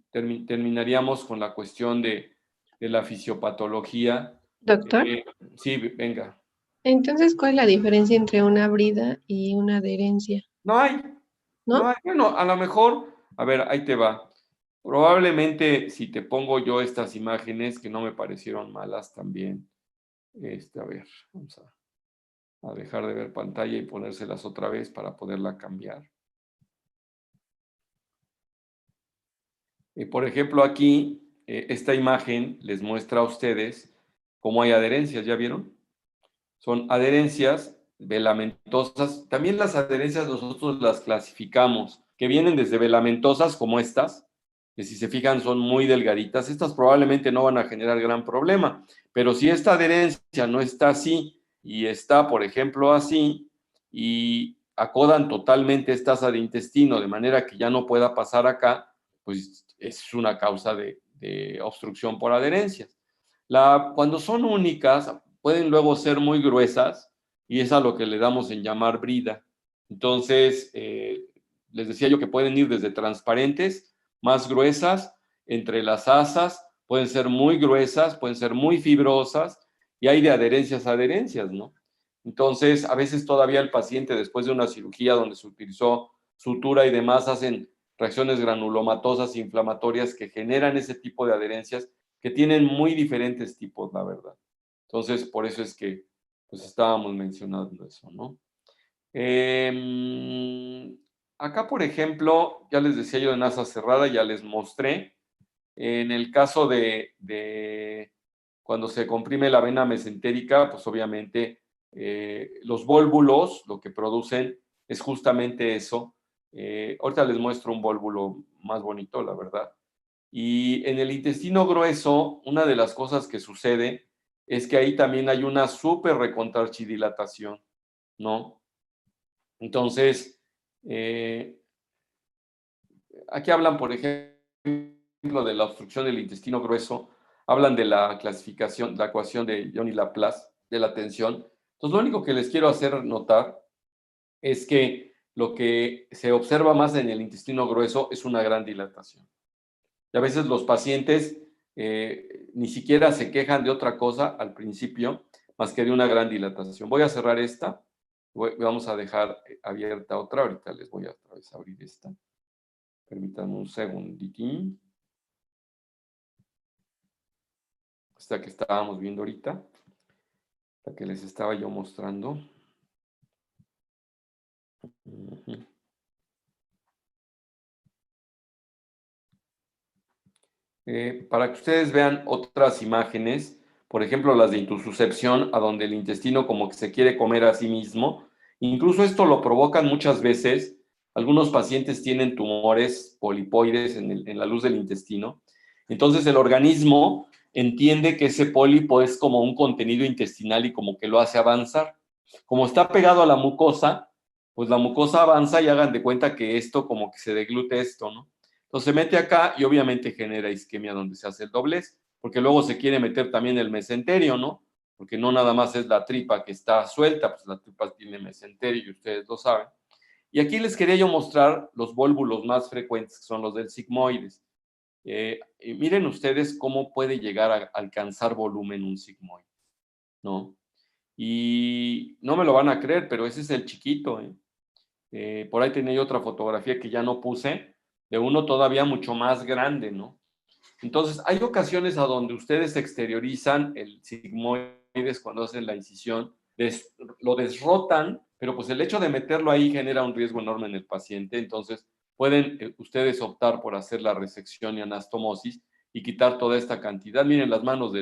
terminaríamos con la cuestión de la fisiopatología. Doctor, Sí, venga. entonces, ¿cuál es la diferencia entre una brida y una adherencia? No hay. ¿No? Bueno, a lo mejor, a ver, ahí te va. Probablemente si te pongo yo estas imágenes que no me parecieron malas también. A ver, vamos a dejar de ver pantalla y ponérselas otra vez para poderla cambiar. Por ejemplo, aquí, esta imagen les muestra a ustedes cómo hay adherencias, ¿ya vieron? Son adherencias velamentosas. También las adherencias nosotros las clasificamos, que vienen desde velamentosas como estas, que si se fijan son muy delgaditas. Estas probablemente no van a generar gran problema, pero si esta adherencia no está así y está, por ejemplo, así, y acodan totalmente esta asa de intestino de manera que ya no pueda pasar acá, pues es una causa de obstrucción por adherencias. Cuando son únicas, pueden luego ser muy gruesas y es a lo que le damos en llamar brida. Entonces, les decía yo que pueden ir desde transparentes, más gruesas, entre las asas, pueden ser muy gruesas, pueden ser muy fibrosas y hay de adherencias a adherencias, ¿no? Entonces, a veces todavía el paciente, después de una cirugía donde se utilizó sutura y demás, hacen reacciones granulomatosas inflamatorias que generan ese tipo de adherencias que tienen muy diferentes tipos, la verdad. Entonces, por eso es que pues estábamos mencionando eso, ¿no? Acá, por ejemplo, ya les decía yo de nasa cerrada, ya les mostré. En el caso de cuando se comprime la vena mesentérica, pues obviamente los vólvulos lo que producen es justamente eso. Ahorita les muestro un vólvulo más bonito, la verdad. Y en el intestino grueso, una de las cosas que sucede es que ahí también hay una súper recontraarchidilatación, ¿no? Entonces, aquí hablan, por ejemplo, de la obstrucción del intestino grueso, hablan de la clasificación, la ecuación de Johnny Laplace, de la tensión. Entonces, lo único que les quiero hacer notar es que lo que se observa más en el intestino grueso es una gran dilatación. Y a veces los pacientes ni siquiera se quejan de otra cosa al principio, más que de una gran dilatación. Voy a cerrar esta, vamos a dejar abierta otra, ahorita les voy a otra vez abrir esta. Permítanme un segunditín. Esta que estábamos viendo ahorita, la que les estaba yo mostrando. Para que ustedes vean otras imágenes, por ejemplo, las de intususcepción, a donde el intestino como que se quiere comer a sí mismo. Incluso esto lo provocan muchas veces. Algunos pacientes tienen tumores polipoides en la luz del intestino. Entonces el organismo entiende que ese pólipo es como un contenido intestinal y como que lo hace avanzar. Como está pegado a la mucosa, pues la mucosa avanza y hagan de cuenta que esto como que se deglute esto, ¿no? Entonces se mete acá y obviamente genera isquemia donde se hace el doblez, porque luego se quiere meter también el mesenterio, ¿no? Porque no nada más es la tripa que está suelta, pues la tripa tiene mesenterio y ustedes lo saben. Y aquí les quería yo mostrar los vólvulos más frecuentes, que son los del sigmoides. Miren ustedes cómo puede llegar a alcanzar volumen un sigmoide, ¿no? Y no me lo van a creer, pero ese es el chiquito, ¿eh? Por ahí tenía otra fotografía que ya no puse, de uno todavía mucho más grande, ¿no? Entonces, hay ocasiones a donde ustedes exteriorizan el sigmoides cuando hacen la incisión, lo desrotan, pero pues el hecho de meterlo ahí genera un riesgo enorme en el paciente, entonces pueden ustedes optar por hacer la resección y anastomosis y quitar toda esta cantidad. Miren las manos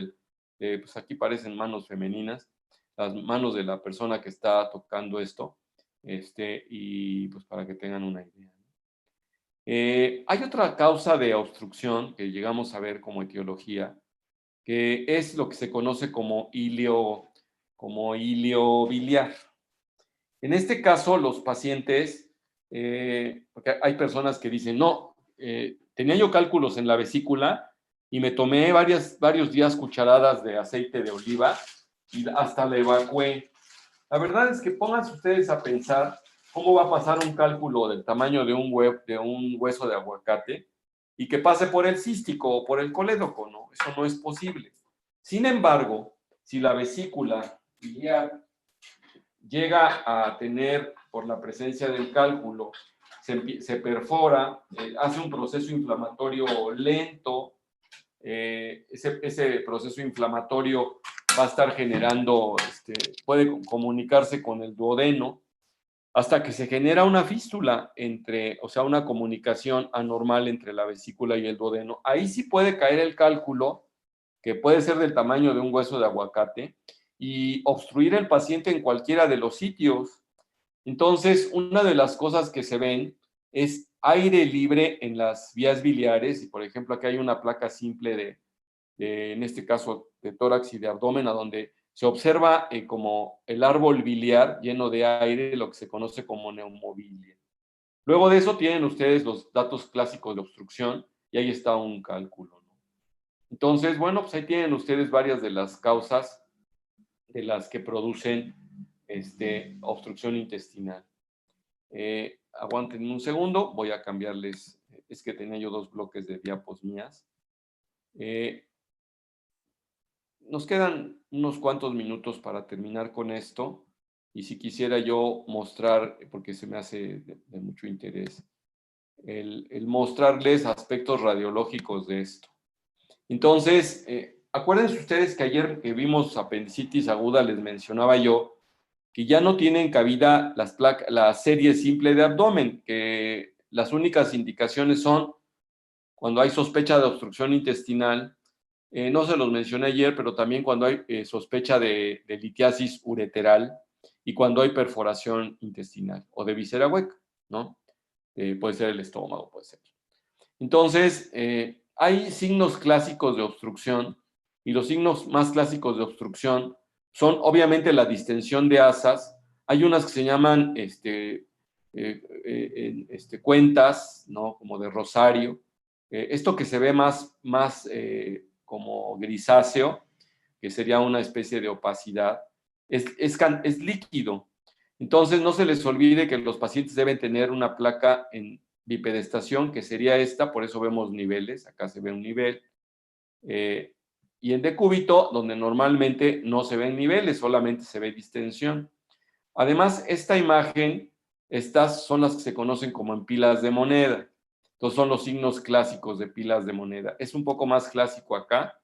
pues aquí parecen manos femeninas, las manos de la persona que está tocando esto, y pues para que tengan una idea. Hay otra causa de obstrucción que llegamos a ver como etiología, que es lo que se conoce como ilio biliar. En este caso, los pacientes, porque hay personas que dicen, no, tenía yo cálculos en la vesícula y me tomé varios días cucharadas de aceite de oliva y hasta la evacué. La verdad es que pónganse ustedes a pensar cómo va a pasar un cálculo del tamaño de un hueso de aguacate y que pase por el cístico o por el colédoco, ¿no? Eso no es posible. Sin embargo, si la vesícula biliar llega a tener, por la presencia del cálculo, se perfora, hace un proceso inflamatorio lento, ese proceso inflamatorio va a estar generando, puede comunicarse con el duodeno, hasta que se genera una fístula o sea, una comunicación anormal entre la vesícula y el duodeno. Ahí sí puede caer el cálculo, que puede ser del tamaño de un hueso de aguacate, y obstruir el paciente en cualquiera de los sitios. Entonces, una de las cosas que se ven es aire libre en las vías biliares, y por ejemplo, aquí hay una placa simple en este caso, de tórax y de abdomen, a donde se observa como el árbol biliar lleno de aire, lo que se conoce como neumobilia. Luego de eso tienen ustedes los datos clásicos de obstrucción, y ahí está un cálculo, ¿no? Entonces, bueno, pues ahí tienen ustedes varias de las causas de las que producen obstrucción intestinal. Aguanten un segundo, voy a cambiarles, es que tenía yo 2 bloques de diapos mías. Nos quedan unos cuantos minutos para terminar con esto, y si quisiera yo mostrar, porque se me hace de mucho interés, el mostrarles aspectos radiológicos de esto. Entonces, acuérdense ustedes que ayer que vimos apendicitis aguda, les mencionaba yo que ya no tienen cabida la serie simple de abdomen, que las únicas indicaciones son cuando hay sospecha de obstrucción intestinal. No se los mencioné ayer, pero también cuando hay sospecha de litiasis ureteral y cuando hay perforación intestinal o de víscera hueca, ¿no? Puede ser el estómago, puede ser. Entonces, hay signos clásicos de obstrucción, y los signos más clásicos de obstrucción son obviamente la distensión de asas. Hay unas que se llaman cuentas, ¿no? Como de rosario. Esto que se ve más como grisáceo, que sería una especie de opacidad, es líquido. Entonces, no se les olvide que los pacientes deben tener una placa en bipedestación, que sería esta, por eso vemos niveles, acá se ve un nivel, y en decúbito, donde normalmente no se ven niveles, solamente se ve distensión. Además, esta imagen, estas son las que se conocen como en pilas de moneda. Entonces, son los signos clásicos de pilas de moneda. Es un poco más clásico acá,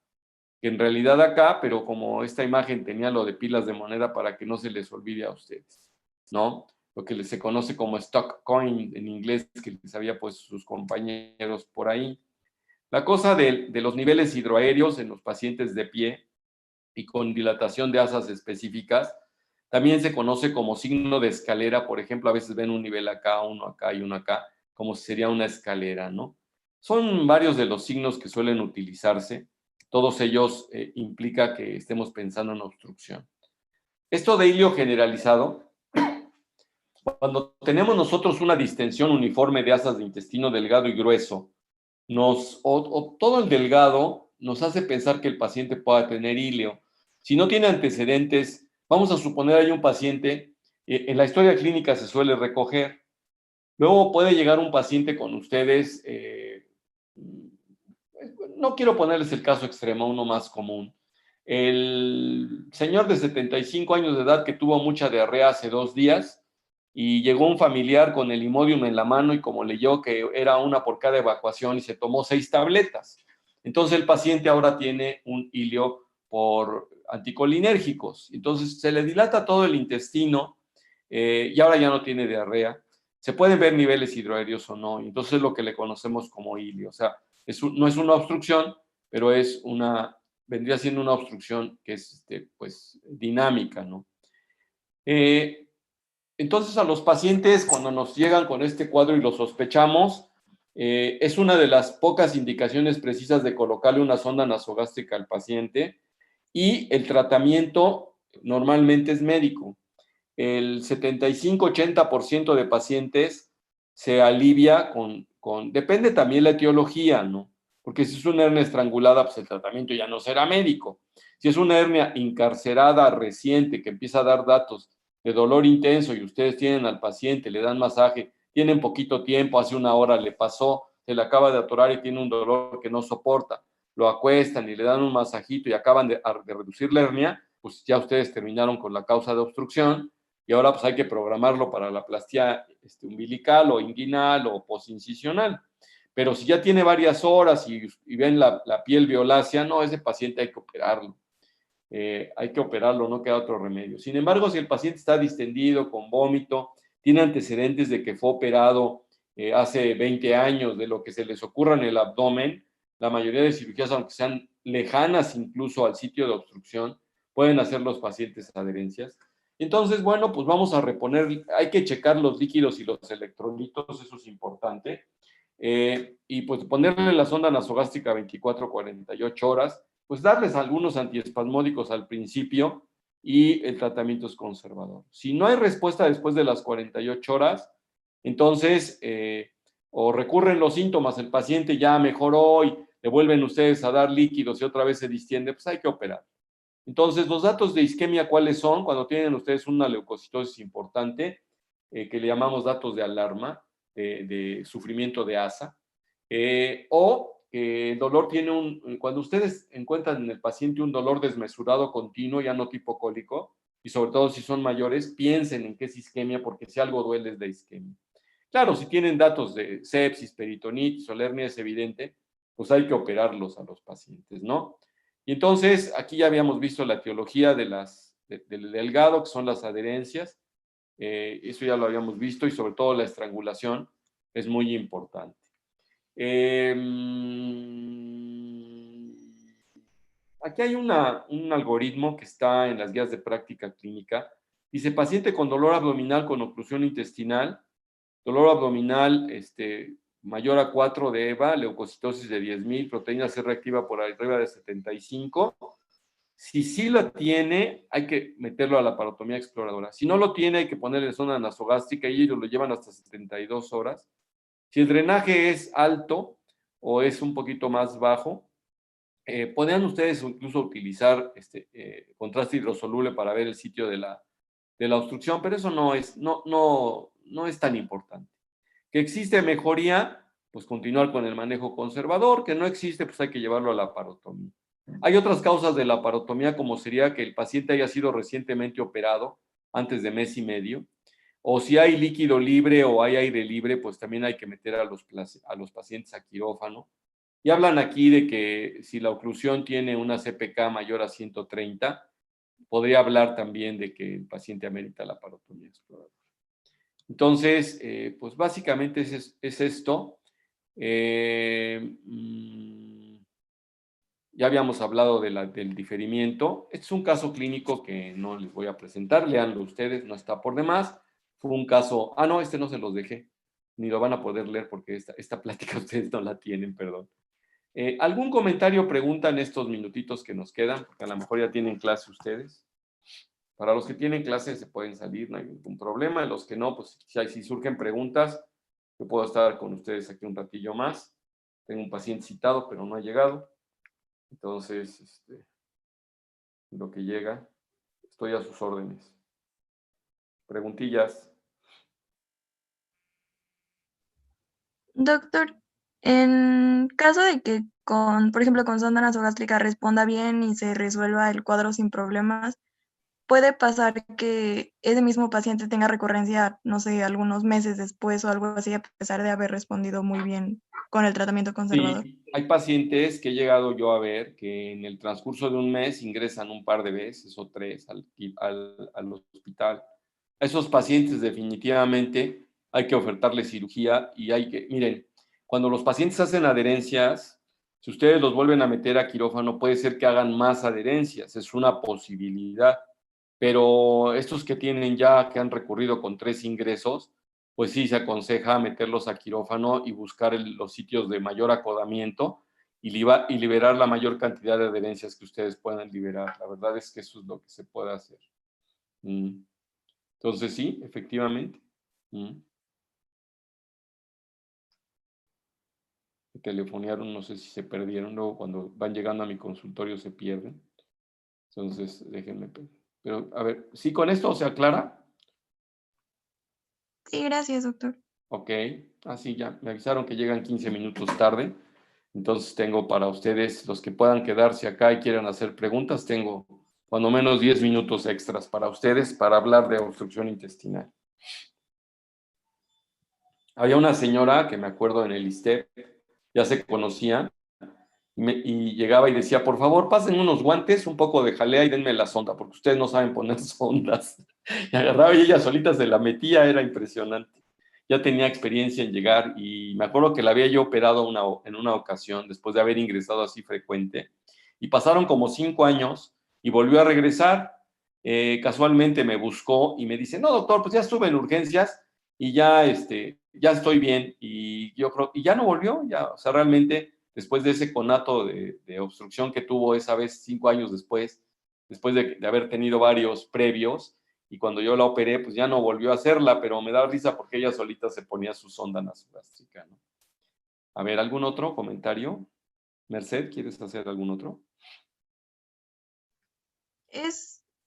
que en realidad acá, pero como esta imagen tenía lo de pilas de moneda para que no se les olvide a ustedes, ¿no? Lo que se conoce como stock coin en inglés, que les había puesto sus compañeros por ahí. La cosa de los niveles hidroaéreos en los pacientes de pie y con dilatación de asas específicas también se conoce como signo de escalera. Por ejemplo, a veces ven un nivel acá, uno acá y uno acá, como si sería una escalera, ¿no? Son varios de los signos que suelen utilizarse. Todos ellos implica que estemos pensando en obstrucción. Esto de ilio generalizado, cuando tenemos nosotros una distensión uniforme de asas de intestino delgado y grueso, todo el delgado nos hace pensar que el paciente pueda tener ilio. Si no tiene antecedentes, vamos a suponer hay un paciente, en la historia clínica se suele recoger. Luego puede llegar un paciente con ustedes, no quiero ponerles el caso extremo, uno más común. El señor de 75 años de edad que tuvo mucha diarrea hace 2 días, y llegó un familiar con el Imodium en la mano, y como leyó que era una por cada evacuación y se tomó 6 tabletas. Entonces el paciente ahora tiene un ilio por anticolinérgicos. Entonces se le dilata todo el intestino y ahora ya no tiene diarrea. Se pueden ver niveles hidroaéreos o no, y entonces es lo que le conocemos como ilio. O sea, no es una obstrucción, pero es una vendría siendo una obstrucción que es pues, dinámica, ¿no? Entonces, a los pacientes, cuando nos llegan con este cuadro y lo sospechamos, es una de las pocas indicaciones precisas de colocarle una sonda nasogástrica al paciente, y el tratamiento normalmente es médico. El 75-80% de pacientes se alivia depende también la etiología, ¿no? Porque si es una hernia estrangulada, pues el tratamiento ya no será médico. Si es una hernia encarcerada reciente que empieza a dar datos de dolor intenso y ustedes tienen al paciente, le dan masaje, tienen poquito tiempo, hace una hora le pasó, se le acaba de atorar y tiene un dolor que no soporta, lo acuestan y le dan un masajito y acaban de reducir la hernia, pues ya ustedes terminaron con la causa de obstrucción y ahora pues hay que programarlo para la plastía umbilical o inguinal o posincisional. Pero si ya tiene varias horas y ven la piel violácea, no, ese paciente hay que operarlo. Hay que operarlo, no queda otro remedio. Sin embargo, si el paciente está distendido, con vómito, tiene antecedentes de que fue operado hace 20 años, de lo que se les ocurra en el abdomen, la mayoría de cirugías, aunque sean lejanas incluso al sitio de obstrucción, pueden hacer los pacientes adherencias. Entonces, bueno, pues vamos a reponer, hay que checar los líquidos y los electrolitos, eso es importante. Y pues ponerle la sonda nasogástrica 24-48 horas, pues darles algunos antiespasmódicos al principio y el tratamiento es conservador. Si no hay respuesta después de las 48 horas, entonces o recurren los síntomas, el paciente ya mejoró y le vuelven ustedes a dar líquidos y otra vez se distiende, pues hay que operar. Entonces, los datos de isquemia, ¿cuáles son? Cuando tienen ustedes una leucocitosis importante, que le llamamos datos de alarma, de sufrimiento de ASA, o el dolor tiene cuando ustedes encuentran en el paciente un dolor desmesurado continuo, ya no tipo cólico, y sobre todo si son mayores, piensen en que es isquemia, porque si algo duele es de isquemia. Claro, si tienen datos de sepsis, peritonitis o hernia es evidente, pues hay que operarlos a los pacientes, ¿no? Y entonces, aquí ya habíamos visto la etiología del delgado, que son las adherencias. Eso ya lo habíamos visto, y sobre todo la estrangulación es muy importante. Aquí hay un algoritmo que está en las guías de práctica clínica. Dice, paciente con dolor abdominal con oclusión intestinal, dolor abdominal mayor a 4 de EVA, leucocitosis de 10,000, proteína C reactiva por arriba de 75. Si sí la tiene, hay que meterlo a la laparotomía exploradora. Si no lo tiene, hay que ponerle sonda nasogástrica y ellos lo llevan hasta 72 horas. Si el drenaje es alto o es un poquito más bajo, podrían ustedes incluso utilizar contraste hidrosoluble para ver el sitio de la obstrucción, pero eso no es tan importante. Que existe mejoría, pues continuar con el manejo conservador. Que no existe, pues hay que llevarlo a la laparotomía. Hay otras causas de la laparotomía, como sería que el paciente haya sido recientemente operado antes de mes y medio, o si hay líquido libre o hay aire libre, pues también hay que meter a los pacientes a quirófano. Y hablan aquí de que si la oclusión tiene una CPK mayor a 130, podría hablar también de que el paciente amerita la laparotomía exploradora. Entonces, pues básicamente es esto. Ya habíamos hablado del diferimiento. Este es un caso clínico que no les voy a presentar. Léanlo ustedes, no está por demás. Fue un caso... no, no se los dejé. Ni lo van a poder leer porque esta plática ustedes no la tienen, perdón. ¿Algún comentario o pregunta en estos minutitos que nos quedan? Porque a lo mejor ya tienen clase ustedes. Para los que tienen clase se pueden salir, no hay ningún problema. Los que no, pues si surgen preguntas, yo puedo estar con ustedes aquí un ratillo más. Tengo un paciente citado, pero no ha llegado. Entonces, lo que llega, estoy a sus órdenes. Preguntillas. Doctor, en caso de que por ejemplo, con sonda nasogástrica responda bien y se resuelva el cuadro sin problemas, puede pasar que ese mismo paciente tenga recurrencia, no sé, algunos meses después o algo así, a pesar de haber respondido muy bien con el tratamiento conservador. Sí, hay pacientes que he llegado yo a ver que en el transcurso de un mes ingresan un par de veces o 3 al hospital. A esos pacientes definitivamente hay que ofertarles cirugía y miren, cuando los pacientes hacen adherencias, Si ustedes los vuelven a meter a quirófano, puede ser que hagan más adherencias, es una posibilidad. Pero estos que tienen ya, que han recurrido con 3 ingresos, pues sí se aconseja meterlos a quirófano y buscar los sitios de mayor acodamiento y liberar la mayor cantidad de adherencias que ustedes puedan liberar. La verdad es que eso es lo que se puede hacer. Entonces sí, efectivamente. Telefonearon, no sé si se perdieron, luego cuando van llegando a mi consultorio se pierden. Entonces, déjenme. Pero, a ver, ¿sí con esto se aclara? Sí, gracias, doctor. Ok, así ya, me avisaron que llegan 15 minutos tarde. Entonces tengo para ustedes, los que puedan quedarse acá y quieran hacer preguntas, tengo cuando menos 10 minutos extras para ustedes para hablar de obstrucción intestinal. Había una señora que me acuerdo en el ISSSTE, ya se conocía, y llegaba y decía, por favor, pasen unos guantes, un poco de jalea y denme la sonda, porque ustedes no saben poner sondas. Y agarraba y ella solita se la metía, era impresionante. Ya tenía experiencia en llegar y me acuerdo que la había yo operado en una ocasión, después de haber ingresado así frecuente, y pasaron como 5 años y volvió a regresar. Casualmente me buscó y me dice, no, doctor, pues ya estuve en urgencias y ya, ya estoy bien. Y yo creo, y ya no volvió, ya, o sea, realmente después de ese conato de obstrucción que tuvo esa vez 5 años después de haber tenido varios previos, y cuando yo la operé, pues ya no volvió a hacerla, pero me da risa porque ella solita se ponía su sonda nasogástrica, ¿no? A ver, ¿algún otro comentario? Merced, ¿quieres hacer algún otro?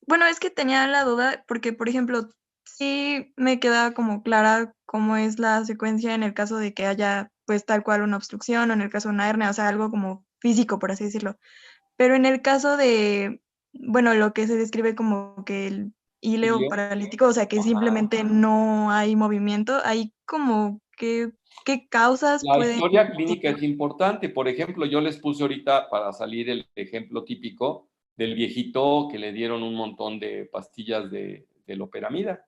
Bueno, es que tenía la duda porque, por ejemplo, sí me queda como clara cómo es la secuencia en el caso de que haya, pues, tal cual una obstrucción o en el caso de una hernia, o sea, algo como físico, por así decirlo. Pero en el caso de, bueno, lo que se describe como que el híleo paralítico, o sea, que simplemente no hay movimiento, hay como que, ¿qué causas La pueden? historia clínica es importante. Por ejemplo, yo les puse ahorita para salir el ejemplo típico del viejito que le dieron un montón de pastillas de loperamida.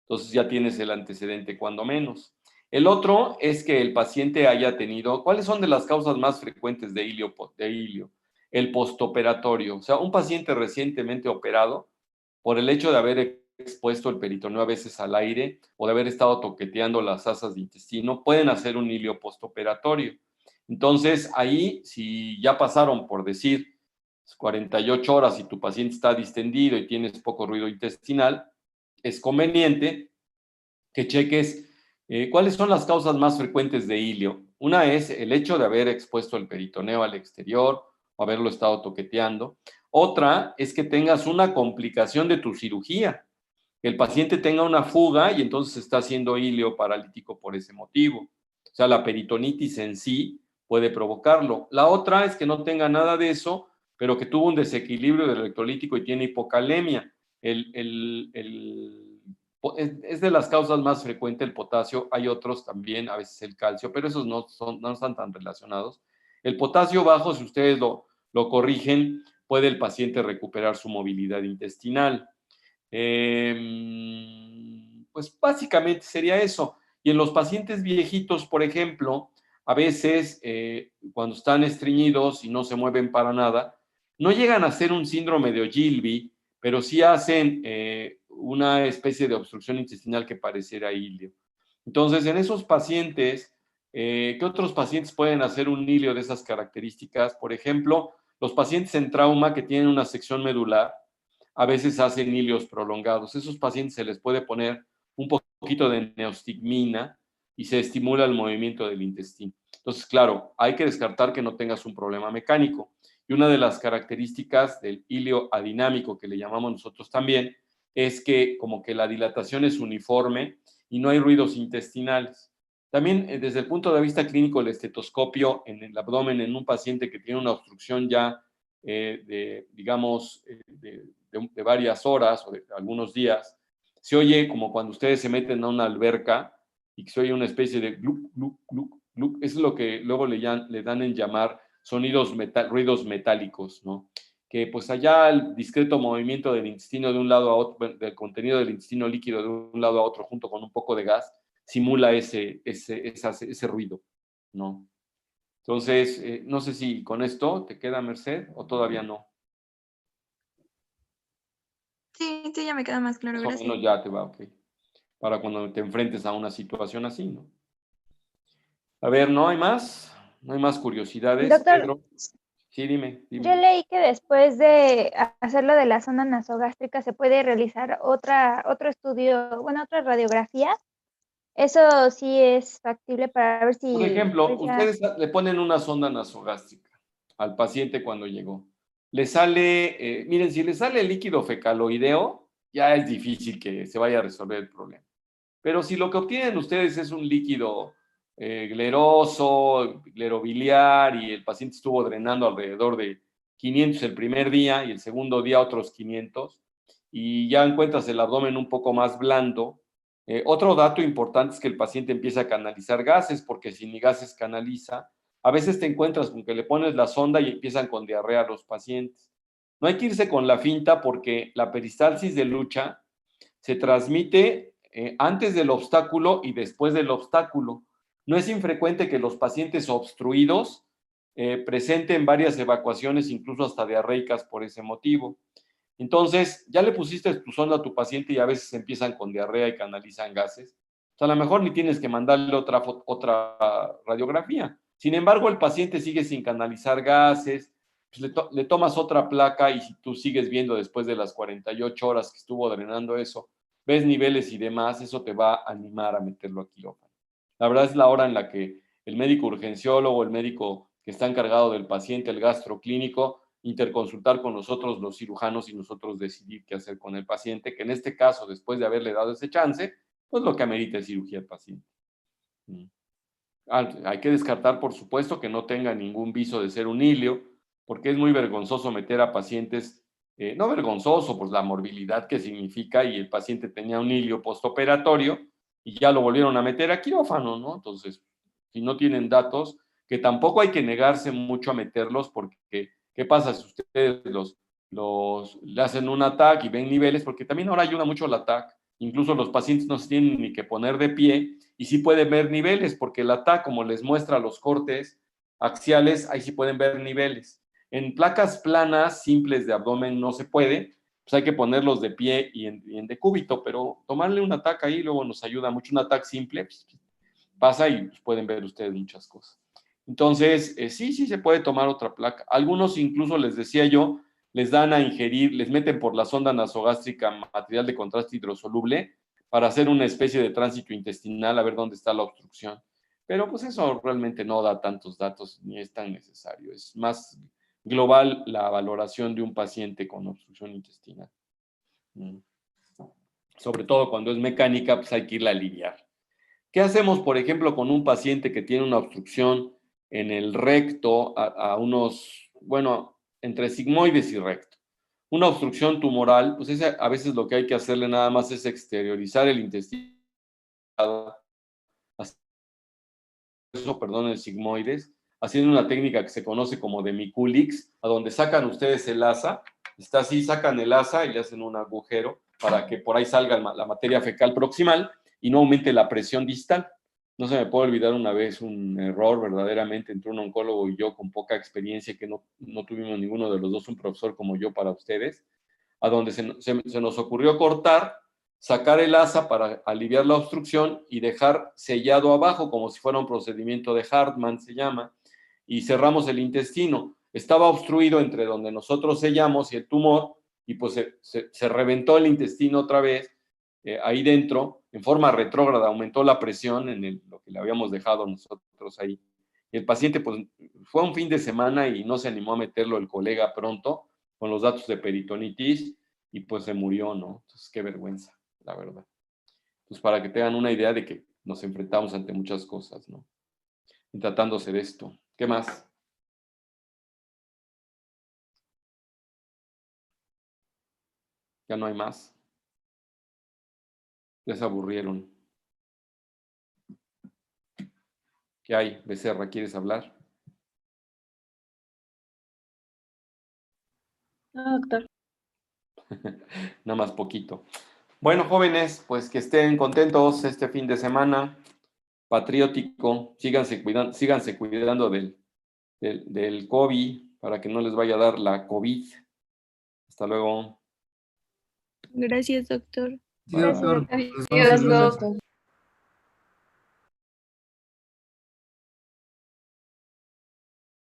Entonces ya tienes el antecedente cuando menos. El otro es que el paciente haya tenido, ¿cuáles son de las causas más frecuentes de ilio? El postoperatorio, o sea, un paciente recientemente operado, por el hecho de haber expuesto el peritoneo a veces al aire o de haber estado toqueteando las asas de intestino, pueden hacer un ilio postoperatorio. Entonces, ahí, si ya pasaron, por decir, 48 horas y tu paciente está distendido y tienes poco ruido intestinal, es conveniente que cheques cuáles son las causas más frecuentes de ilio. Una es el hecho de haber expuesto el peritoneo al exterior o haberlo estado toqueteando. Otra es que tengas una complicación de tu cirugía, que el paciente tenga una fuga y entonces está haciendo ilio paralítico por ese motivo. O sea, la peritonitis en sí puede provocarlo. La otra es que no tenga nada de eso, pero que tuvo un desequilibrio del electrolítico y tiene hipocalemia. Es de las causas más frecuentes el potasio. Hay otros también, a veces el calcio, pero esos no están tan relacionados. El potasio bajo, si ustedes lo corrigen, puede el paciente recuperar su movilidad intestinal. Pues básicamente sería eso. Y en los pacientes viejitos, por ejemplo, a veces cuando están estreñidos y no se mueven para nada, no llegan a ser un síndrome de Ogilvy, pero sí hacen una especie de obstrucción intestinal que pareciera ilio. Entonces, en esos pacientes, ¿qué otros pacientes pueden hacer un ilio de esas características? Por ejemplo, los pacientes en trauma que tienen una sección medular, a veces hacen ilios prolongados. Esos pacientes se les puede poner un poquito de neostigmina y se estimula el movimiento del intestino. Entonces, claro, hay que descartar que no tengas un problema mecánico. Y una de las características del ilio adinámico, que le llamamos nosotros también, es que como que la dilatación es uniforme y no hay ruidos intestinales. También desde el punto de vista clínico, el estetoscopio en el abdomen en un paciente que tiene una obstrucción ya digamos, de varias horas o de algunos días, se oye como cuando ustedes se meten a una alberca y que se oye una especie de gluc, gluc, gluc, gluc. Eso es lo que luego le dan en llamar ruidos metálicos, ¿no? Que pues allá el discreto movimiento del intestino de un lado a otro, del contenido del intestino líquido de un lado a otro junto con un poco de gas, simula ese ruido, ¿no? Entonces, no sé si con esto te queda, Merced, o todavía no. Sí, sí, ya me queda más claro, Más o gracias. menos ya te va, ok. Para cuando te enfrentes a una situación así, ¿no? A ver, ¿no hay más? ¿No hay más curiosidades, Doctor, Pedro? Sí, dime. yo leí que después de hacerlo de la sonda nasogástrica se puede realizar otro estudio, bueno, otra radiografía. Eso sí es factible para ver Por si ejemplo, pues ya. ustedes le ponen una sonda nasogástrica al paciente cuando llegó. Le sale, miren, si le sale líquido fecaloideo, ya es difícil que se vaya a resolver el problema. Pero si lo que obtienen ustedes es un líquido gleroso, glerobiliar, y el paciente estuvo drenando alrededor de 500 el primer día y el segundo día otros 500, y ya encuentras el abdomen un poco más blando. Otro dato importante es que el paciente empieza a canalizar gases, porque si ni gases canaliza, a veces te encuentras con que le pones la sonda y empiezan con diarrea los pacientes. No hay que irse con la finta, porque la peristalsis de Lucha se transmite antes del obstáculo y después del obstáculo. No es infrecuente que los pacientes obstruidos presenten varias evacuaciones, incluso hasta diarreicas por ese motivo. Entonces, ya le pusiste tu sonda a tu paciente y a veces empiezan con diarrea y canalizan gases. O sea, a lo mejor ni tienes que mandarle otra radiografía. Sin embargo, el paciente sigue sin canalizar gases, pues le tomas otra placa, y si tú sigues viendo después de las 48 horas que estuvo drenando eso, ves niveles y demás, eso te va a animar a meterlo a quirófano. La verdad es la hora en la que el médico urgenciólogo, el médico que está encargado del paciente, el gastroclínico, interconsultar con nosotros los cirujanos y nosotros decidir qué hacer con el paciente, que en este caso, después de haberle dado ese chance, pues lo que amerita es cirugía al paciente. Hay que descartar, por supuesto, que no tenga ningún viso de ser un hilio, porque es muy vergonzoso meter a pacientes, no vergonzoso, pues la morbilidad que significa, y el paciente tenía un hilio postoperatorio y ya lo volvieron a meter a quirófano, ¿no? Entonces, si no tienen datos, que tampoco hay que negarse mucho a meterlos, porque ¿qué pasa si ustedes le hacen un ATAC y ven niveles? Porque también ahora ayuda mucho el ATAC. Incluso los pacientes no se tienen ni que poner de pie y sí pueden ver niveles, porque el ATAC, como les muestra los cortes axiales, ahí sí pueden ver niveles. En placas planas, simples de abdomen, no se puede, pues hay que ponerlos de pie y en decúbito, pero tomarle un ATAC ahí luego nos ayuda mucho. Un ATAC simple, pues, pasa y pues, pueden ver ustedes muchas cosas. Entonces, sí se puede tomar otra placa. Algunos incluso, les decía yo, les dan a ingerir, les meten por la sonda nasogástrica material de contraste hidrosoluble para hacer una especie de tránsito intestinal, a ver dónde está la obstrucción. Pero pues eso realmente no da tantos datos, ni es tan necesario. Es más global la valoración de un paciente con obstrucción intestinal. Sobre todo cuando es mecánica, pues hay que irla a aliviar. ¿Qué hacemos, por ejemplo, con un paciente que tiene una obstrucción en el recto, a unos, bueno, entre sigmoides y recto? Una obstrucción tumoral, pues a veces lo que hay que hacerle nada más es exteriorizar el intestino, el sigmoides, haciendo una técnica que se conoce como de Mikulix, a donde sacan ustedes el asa, está así, sacan el asa y le hacen un agujero para que por ahí salga la materia fecal proximal y no aumente la presión distal. No se me puede olvidar una vez un error verdaderamente entre un oncólogo y yo con poca experiencia, que no tuvimos ninguno de los dos un profesor como yo para ustedes, a donde se nos ocurrió cortar, sacar el asa para aliviar la obstrucción y dejar sellado abajo, como si fuera un procedimiento de Hartmann, se llama, y cerramos el intestino. Estaba obstruido entre donde nosotros sellamos y el tumor, y pues se reventó el intestino otra vez, ahí dentro, en forma retrógrada, aumentó la presión en lo que le habíamos dejado nosotros ahí. Y el paciente, pues, fue un fin de semana y no se animó a meterlo el colega pronto, con los datos de peritonitis, y pues se murió, ¿no? Entonces, qué vergüenza, la verdad. Pues para que tengan una idea de que nos enfrentamos ante muchas cosas, ¿no? Y tratándose de esto. ¿Qué más? Ya no hay más. Ya se aburrieron. ¿Qué hay, Becerra? ¿Quieres hablar? No, doctor. Nada más poquito. Bueno, jóvenes, pues que estén contentos este fin de semana, patriótico, síganse cuidando del del COVID para que no les vaya a dar la COVID. Hasta luego. Gracias, doctor. Sí, doctor. Gracias. Nos vemos el lunes. Doctor.